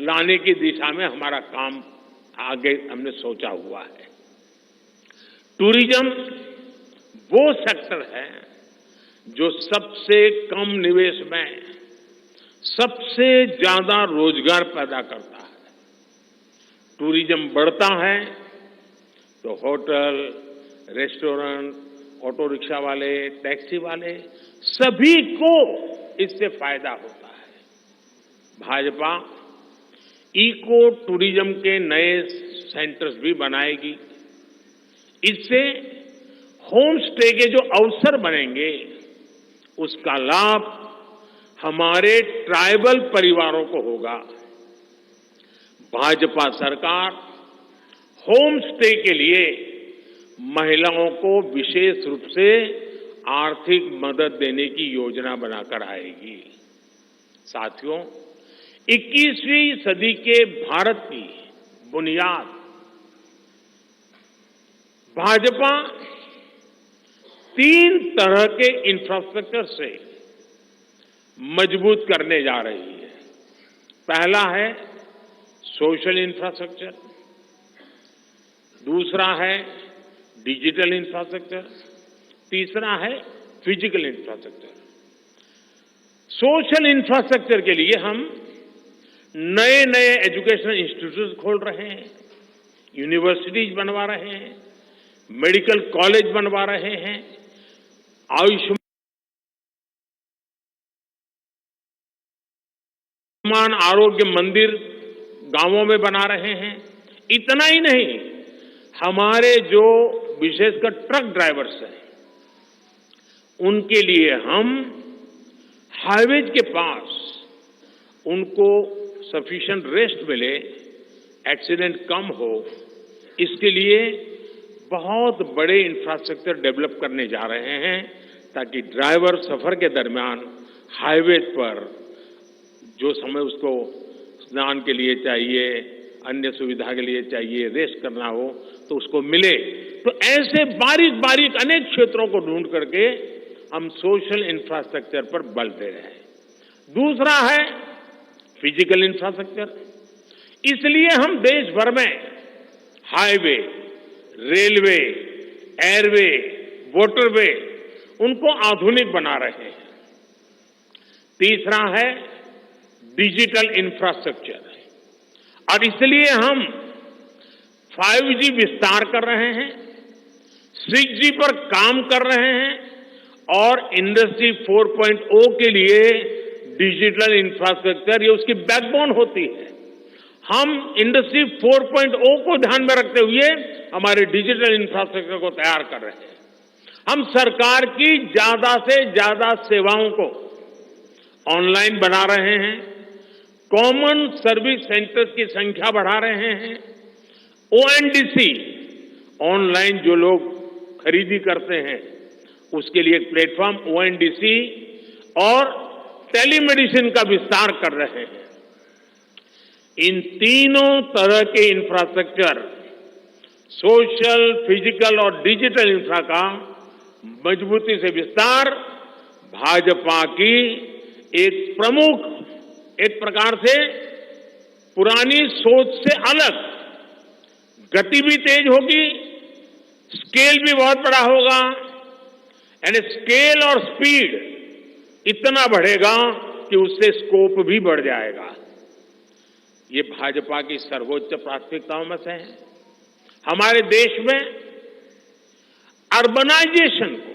लाने की दिशा में हमारा काम आगे हमने सोचा हुआ है। टूरिज्म वो सेक्टर है जो सबसे कम निवेश में सबसे ज्यादा रोजगार पैदा करता है। टूरिज्म बढ़ता है तो होटल, रेस्टोरेंट, ऑटो रिक्शा वाले, टैक्सी वाले सभी को इससे फायदा होता है। भाजपा इको टूरिज्म के नए सेंटर्स भी बनाएगी। इससे होम स्टे के जो अवसर बनेंगे उसका लाभ हमारे ट्राइबल परिवारों को होगा। भाजपा सरकार होम स्टे के लिए महिलाओं को विशेष रूप से आर्थिक मदद देने की योजना बनाकर आएगी। साथियों, 21वीं सदी के भारत की बुनियाद भाजपा 3 तरह के इंफ्रास्ट्रक्चर से मजबूत करने जा रही है। पहला है सोशल इंफ्रास्ट्रक्चर, दूसरा है डिजिटल इंफ्रास्ट्रक्चर, तीसरा है फिजिकल इंफ्रास्ट्रक्चर। सोशल इंफ्रास्ट्रक्चर के लिए हम नए नए एजुकेशनल इंस्टीट्यूट खोल रहे हैं, यूनिवर्सिटीज बनवा रहे हैं, मेडिकल कॉलेज बनवा रहे हैं, आयुष्मान आरोग्य मंदिर गांवों में बना रहे हैं। इतना ही नहीं, हमारे जो विशेषकर ट्रक ड्राइवर्स हैं उनके लिए हम हाईवेज के पास उनको सफिशिएंट रेस्ट मिले, एक्सीडेंट कम हो, इसके लिए बहुत बड़े इंफ्रास्ट्रक्चर डेवलप करने जा रहे हैं ताकि ड्राइवर सफर के दरमियान हाईवे पर जो समय उसको स्नान के लिए चाहिए, अन्य सुविधा के लिए चाहिए, रेस्ट करना हो तो उसको मिले। तो ऐसे बारीक बारीक अनेक क्षेत्रों को ढूंढ करके हम सोशल इंफ्रास्ट्रक्चर पर बल दे रहे हैं। दूसरा है फिजिकल इंफ्रास्ट्रक्चर। इसलिए हम देश भर में हाईवे, रेलवे, एयरवे, वाटरवे उनको आधुनिक बना रहे हैं। तीसरा है डिजिटल इंफ्रास्ट्रक्चर, और इसलिए हम 5G विस्तार कर रहे हैं, 6G पर काम कर रहे हैं और इंडस्ट्री 4.0 के लिए डिजिटल इंफ्रास्ट्रक्चर ये उसकी बैकबोन होती है। हम इंडस्ट्री 4.0 को ध्यान में रखते हुए हमारे डिजिटल इंफ्रास्ट्रक्चर को तैयार कर रहे हैं। हम सरकार की ज्यादा से ज्यादा सेवाओं को ऑनलाइन बना रहे हैं, कॉमन सर्विस सेंटर्स की संख्या बढ़ा रहे हैं, ONDC ऑनलाइन जो लोग खरीदी करते हैं उसके लिए एक प्लेटफॉर्म ONDC और टेलीमेडिसिन का विस्तार कर रहे हैं। इन तीनों तरह के इंफ्रास्ट्रक्चर, सोशल, फिजिकल और डिजिटल इंफ्रा का मजबूती से विस्तार भाजपा की एक प्रमुख, एक प्रकार से पुरानी सोच से अलग, गति भी तेज होगी, स्केल भी बहुत बड़ा होगा, यानी स्केल और स्पीड इतना बढ़ेगा कि उससे स्कोप भी बढ़ जाएगा। ये भाजपा की सर्वोच्च प्राथमिकताओं में से है। हमारे देश में अर्बनाइजेशन को,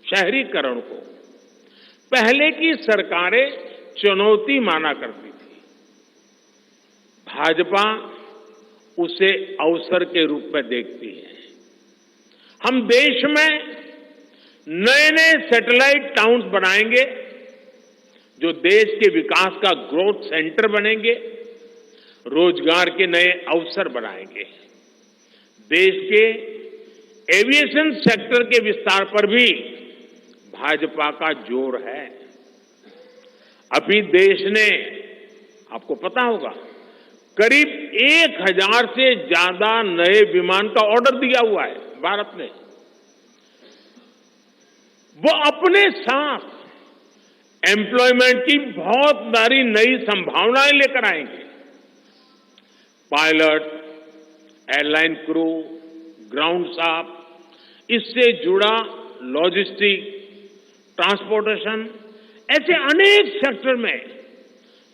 शहरीकरण को पहले की सरकारें चुनौती माना करती थी। भाजपा उसे अवसर के रूप में देखती है। हम देश में नए नए सैटेलाइट टाउन्स बनाएंगे जो देश के विकास का ग्रोथ सेंटर बनेंगे, रोजगार के नए अवसर बनाएंगे। देश के एविएशन सेक्टर के विस्तार पर भी भाजपा का जोर है। अभी देश ने, आपको पता होगा, करीब 1000 से ज्यादा नए विमान का ऑर्डर दिया हुआ है भारत ने। वो अपने साथ एम्प्लॉयमेंट की बहुत सारी नई संभावनाएं लेकर आएंगे। Pilot, airline crew, ground staff, इससे जुड़ा लॉजिस्टिक, ट्रांसपोर्टेशन, ऐसे अनेक सेक्टर में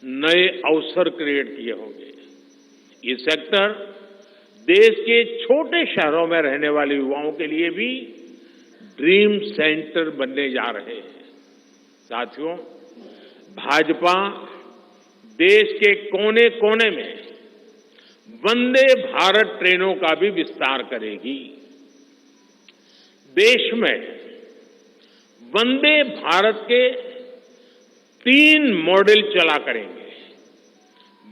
नए अवसर क्रिएट किए होंगे। ये सेक्टर देश के छोटे शहरों में रहने वाले युवाओं के लिए भी ड्रीम सेंटर बनने जा रहे हैं। साथियों, भाजपा देश के कोने कोने में वंदे भारत ट्रेनों का भी विस्तार करेगी। देश में वंदे भारत के 3 मॉडल चला करेंगे।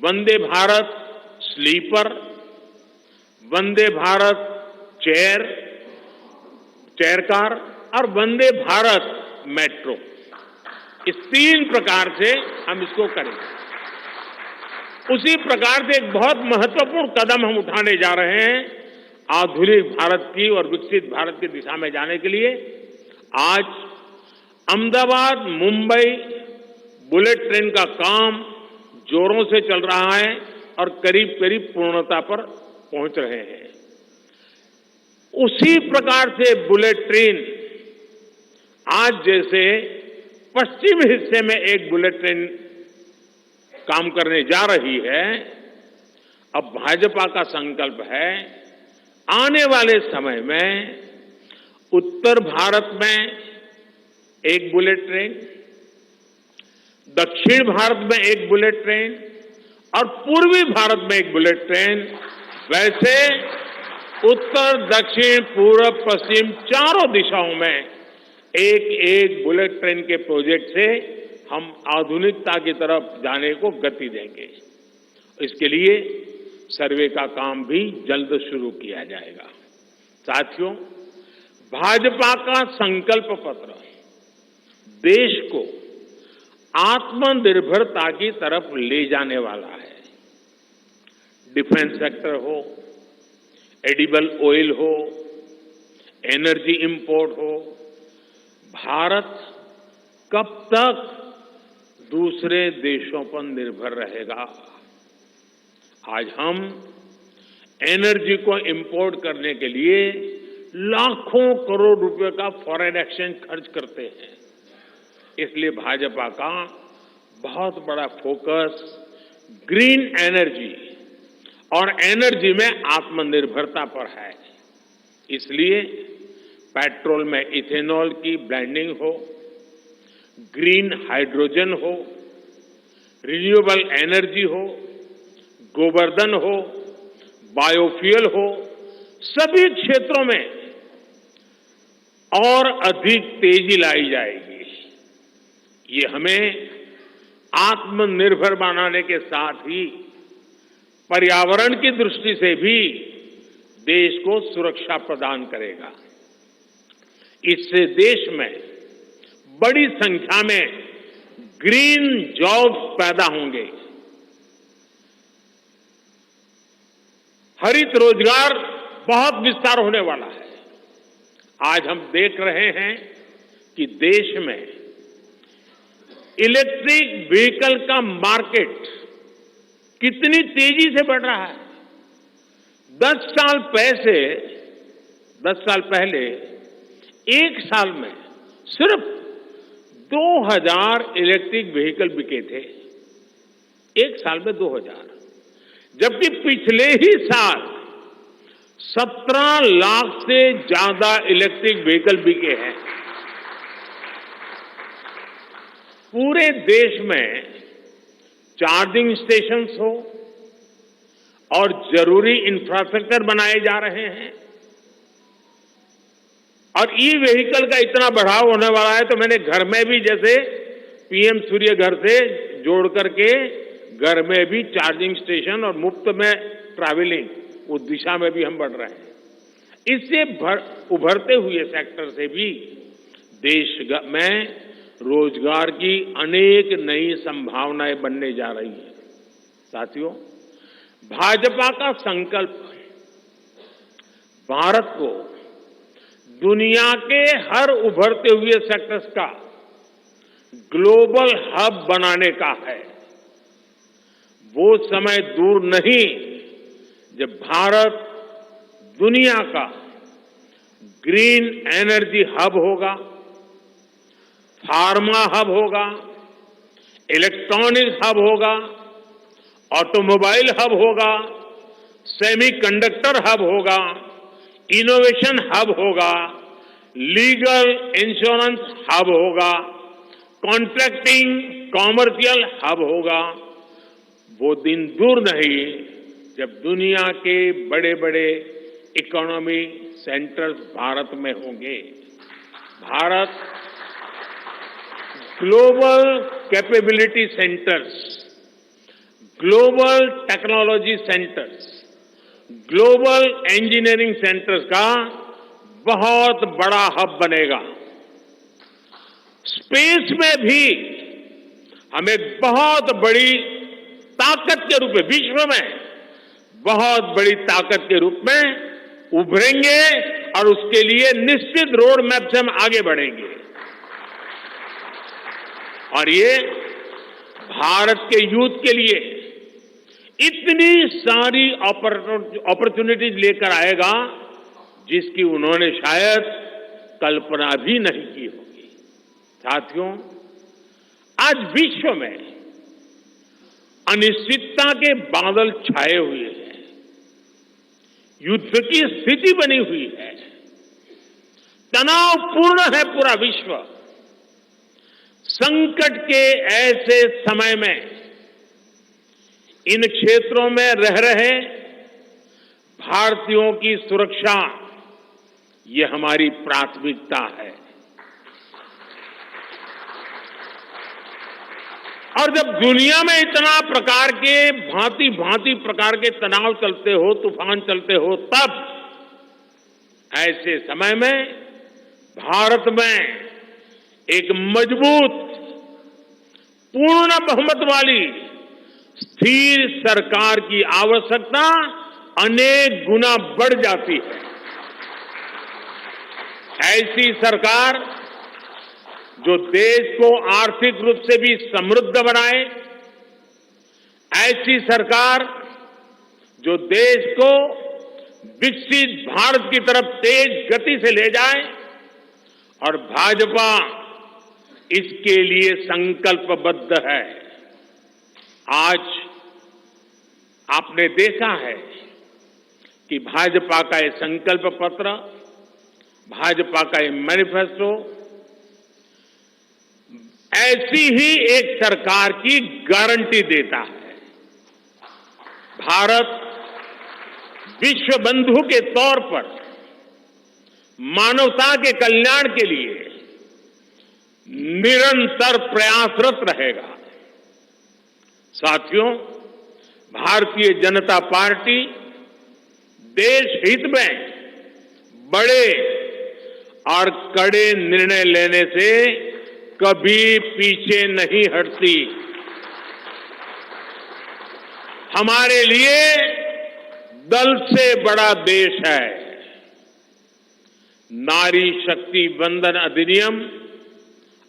Vande Bharat sleeper, Vande Bharat chair car और वंदे भारत मेट्रो। इस 3 प्रकार से हम इसको करेंगे। उसी प्रकार से एक बहुत महत्वपूर्ण कदम हम उठाने जा रहे हैं आधुनिक भारत की और विकसित भारत की दिशा में जाने के लिए। आज अहमदाबाद मुंबई बुलेट ट्रेन का काम जोरों से चल रहा है और करीब करीब पूर्णता पर पहुंच रहे हैं। उसी प्रकार से बुलेट ट्रेन आज जैसे पश्चिम हिस्से में एक बुलेट ट्रेन काम करने जा रही है, अब भाजपा का संकल्प है आने वाले समय में उत्तर भारत में एक बुलेट ट्रेन, दक्षिण भारत में एक बुलेट ट्रेन और पूर्वी भारत में एक बुलेट ट्रेन, वैसे उत्तर दक्षिण पूर्व पश्चिम चारों दिशाओं में एक एक बुलेट ट्रेन के प्रोजेक्ट से हम आधुनिकता की तरफ जाने को गति देंगे। इसके लिए सर्वे का काम भी जल्द शुरू किया जाएगा। साथियों, भाजपा का संकल्प पत्र देश को आत्मनिर्भरता की तरफ ले जाने वाला है। डिफेंस सेक्टर हो, एडिबल ऑयल हो, एनर्जी इंपोर्ट हो, भारत कब तक दूसरे देशों पर निर्भर रहेगा? आज हम एनर्जी को इंपोर्ट करने के लिए लाखों करोड़ रुपए का फॉरेन एक्सचेंज खर्च करते हैं। इसलिए भाजपा का बहुत बड़ा फोकस ग्रीन एनर्जी और एनर्जी में आत्मनिर्भरता पर है। इसलिए पेट्रोल में इथेनॉल की ब्लेंडिंग हो, ग्रीन हाइड्रोजन हो, रिन्यूएबल एनर्जी हो, गोवर्धन हो, बायोफ्यूल हो, सभी क्षेत्रों में और अधिक तेजी लाई जाएगी। ये हमें आत्मनिर्भर बनाने के साथ ही पर्यावरण की दृष्टि से भी देश को सुरक्षा प्रदान करेगा। इससे देश में बड़ी संख्या में ग्रीन जॉब्स पैदा होंगे। हरित रोजगार बहुत विस्तार होने वाला है। आज हम देख रहे हैं कि देश में इलेक्ट्रिक व्हीकल का मार्केट कितनी तेजी से बढ़ रहा है। 10 साल पहले एक साल में सिर्फ 2000 इलेक्ट्रिक व्हीकल बिके थे। एक साल में 2000, जबकि पिछले ही साल 17 लाख से ज्यादा इलेक्ट्रिक व्हीकल बिके हैं। पूरे देश में चार्जिंग स्टेशंस हो और जरूरी इंफ्रास्ट्रक्चर बनाए जा रहे हैं और ई व्हीकल का इतना बढ़ाव होने वाला है, तो मैंने घर में भी जैसे पीएम सूर्य घर से जोड़ करके घर में भी चार्जिंग स्टेशन और मुफ्त में ट्रैवलिंग, उस दिशा में भी हम बढ़ रहे हैं। इससे उभरते हुए सेक्टर से भी देश में रोजगार की अनेक नई संभावनाएं बनने जा रही हैं। साथियों, भाजपा का संकल्प भारत को दुनिया के हर उभरते हुए सेक्टर्स का ग्लोबल हब बनाने का है। वो समय दूर नहीं जब भारत दुनिया का ग्रीन एनर्जी हब होगा, फार्मा हब होगा, इलेक्ट्रॉनिक हब होगा, ऑटोमोबाइल हब होगा, सेमीकंडक्टर हब होगा, इनोवेशन हब होगा, लीगल इंश्योरेंस हब होगा, कॉन्ट्रैक्टिंग कॉमर्शियल हब होगा। वो दिन दूर नहीं जब दुनिया के बड़े बड़े इकोनॉमी सेंटर्स भारत में होंगे। Bharat global capability centres, global technology centres, global engineering centres का बहुत बड़ा हब बनेगा। स्पेस में भी हम एक बहुत बड़ी ताकत के रूप में, विश्व में बहुत बड़ी ताकत के रूप में उभरेंगे और उसके लिए निश्चित रोड मैप से हम आगे बढ़ेंगे। और ये भारत के यूथ के लिए इतनी सारी अपॉर्चुनिटीज लेकर आएगा जिसकी उन्होंने शायद कल्पना भी नहीं की होगी। साथियों, आज विश्व में अनिश्चितता के बादल छाए हुए हैं, युद्ध की स्थिति बनी हुई है, तनावपूर्ण है पूरा विश्व। संकट के ऐसे समय में इन क्षेत्रों में रह रहे भारतीयों की सुरक्षा ये हमारी प्राथमिकता है। और जब दुनिया में इतना प्रकार के भांति भांति प्रकार के तनाव चलते हो, तूफान चलते हो, तब ऐसे समय में भारत में एक मजबूत पूर्ण बहुमत वाली स्थिर सरकार की आवश्यकता अनेक गुना बढ़ जाती है। ऐसी सरकार जो देश को आर्थिक रूप से भी समृद्ध बनाए, ऐसी सरकार जो देश को विकसित भारत की तरफ तेज गति से ले जाए, और भाजपा इसके लिए संकल्पबद्ध है। आज आपने देखा है कि भाजपा का ये संकल्प पत्र, भाजपा का ये मैनिफेस्टो ऐसी ही एक सरकार की गारंटी देता है। भारत विश्व बंधु के तौर पर मानवता के कल्याण के लिए निरंतर प्रयासरत रहेगा। साथियों, भारतीय जनता पार्टी देश हित में बड़े और कड़े निर्णय लेने से कभी पीछे नहीं हटती। हमारे लिए दल से बड़ा देश है। नारी शक्ति वंदन अधिनियम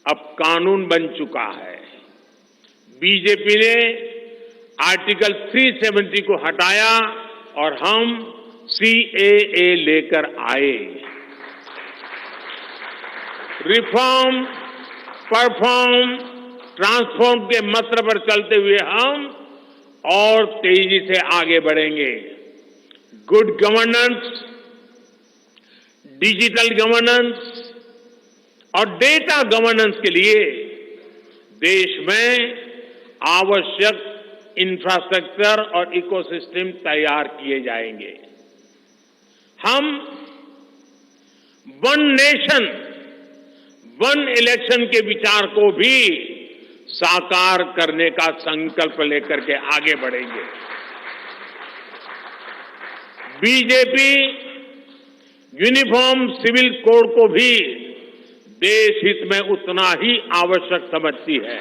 अब कानून बन चुका है। बीजेपी ने आर्टिकल 370 को हटाया और हम CAA लेकर आए। रिफॉर्म, परफॉर्म, ट्रांसफॉर्म के मंत्र पर चलते हुए हम और तेजी से आगे बढ़ेंगे। गुड गवर्नेंस, डिजिटल गवर्नेंस और डेटा गवर्नेंस के लिए देश में आवश्यक इंफ्रास्ट्रक्चर और इकोसिस्टम तैयार किए जाएंगे। हम वन नेशन वन इलेक्शन के विचार को भी साकार करने का संकल्प लेकर के आगे बढ़ेंगे। बीजेपी यूनिफॉर्म सिविल कोड को भी देश हित में उतना ही आवश्यक समझती है।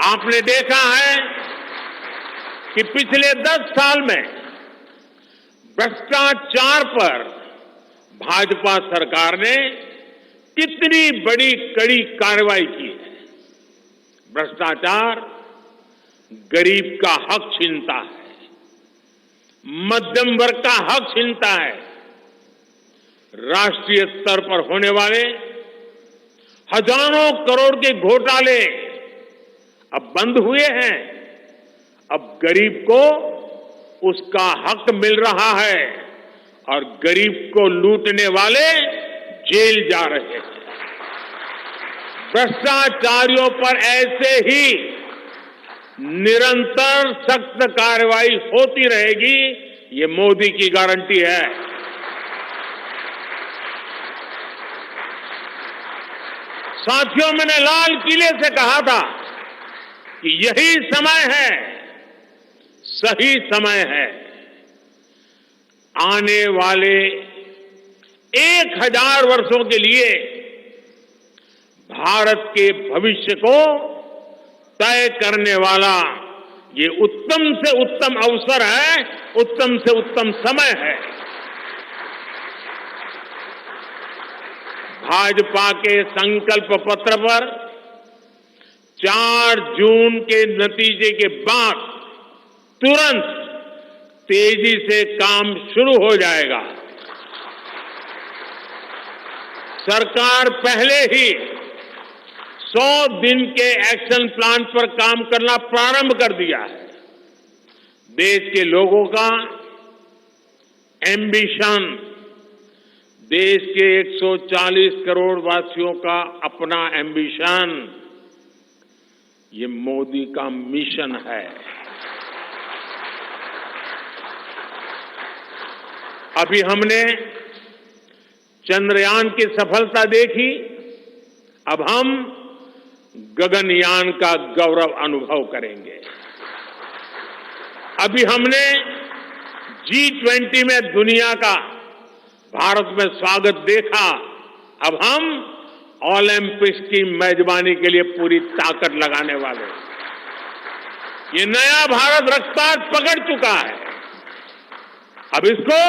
आपने देखा है कि पिछले 10 साल में भ्रष्टाचार पर भाजपा सरकार ने कितनी बड़ी कड़ी कार्रवाई की है। भ्रष्टाचार गरीब का हक छीनता है, मध्यम वर्ग का हक छीनता है, राष्ट्रीय स्तर पर होने वाले हजारों करोड़ के घोटाले अब बंद हुए हैं। अब गरीब को उसका हक मिल रहा है और गरीब को लूटने वाले जेल जा रहे हैं। भ्रष्टाचारियों पर ऐसे ही निरंतर सख्त कार्रवाई होती रहेगी, ये मोदी की गारंटी है। साथियों, मैंने लाल किले से कहा था कि यही समय है, सही समय है। आने वाले 1000 वर्षों के लिए भारत के भविष्य को तय करने वाला ये उत्तम से उत्तम अवसर है, उत्तम से उत्तम समय है। भाजपा के संकल्प पत्र पर 4 जून के नतीजे के बाद तुरंत तेजी से काम शुरू हो जाएगा। सरकार पहले ही 100 दिन के एक्शन प्लान पर काम करना प्रारंभ कर दिया है। देश के लोगों का एम्बिशन, देश के 140 करोड़ वासियों का अपना एम्बिशन, ये मोदी का मिशन है। अभी हमने चंद्रयान की सफलता देखी, अब हम गगनयान का गौरव अनुभव करेंगे। अभी हमने G20 में दुनिया का भारत में स्वागत देखा, अब हम ओलंपिक्स की मेजबानी के लिए पूरी ताकत लगाने वाले। ये नया भारत रफ्तार पकड़ चुका है, अब इसको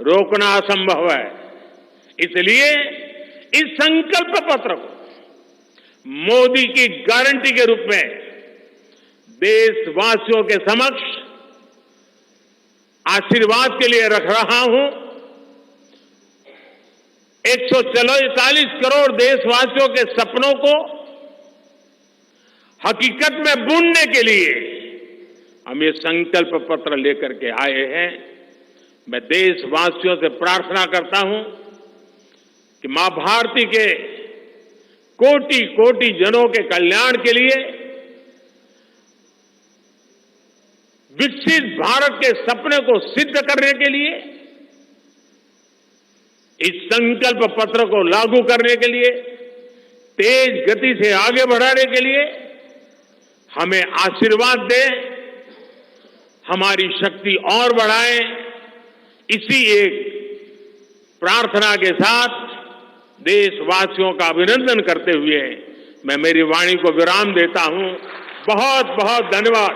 रोकना असंभव है। इसलिए इस संकल्प पत्र को मोदी की गारंटी के रूप में देशवासियों के समक्ष आशीर्वाद के लिए रख रहा हूं। 140 करोड़ देशवासियों के सपनों को हकीकत में बुनने के लिए हम ये संकल्प पत्र लेकर के आए हैं। मैं देशवासियों से प्रार्थना करता हूं कि मां भारती के कोटि कोटि जनों के कल्याण के लिए, विकसित भारत के सपने को सिद्ध करने के लिए, इस संकल्प पत्र को लागू करने के लिए, तेज गति से आगे बढ़ाने के लिए हमें आशीर्वाद दें, हमारी शक्ति और बढ़ाएं। इसी एक प्रार्थना के साथ देशवासियों का अभिनंदन करते हुए मैं मेरी वाणी को विराम देता हूं। बहुत बहुत धन्यवाद।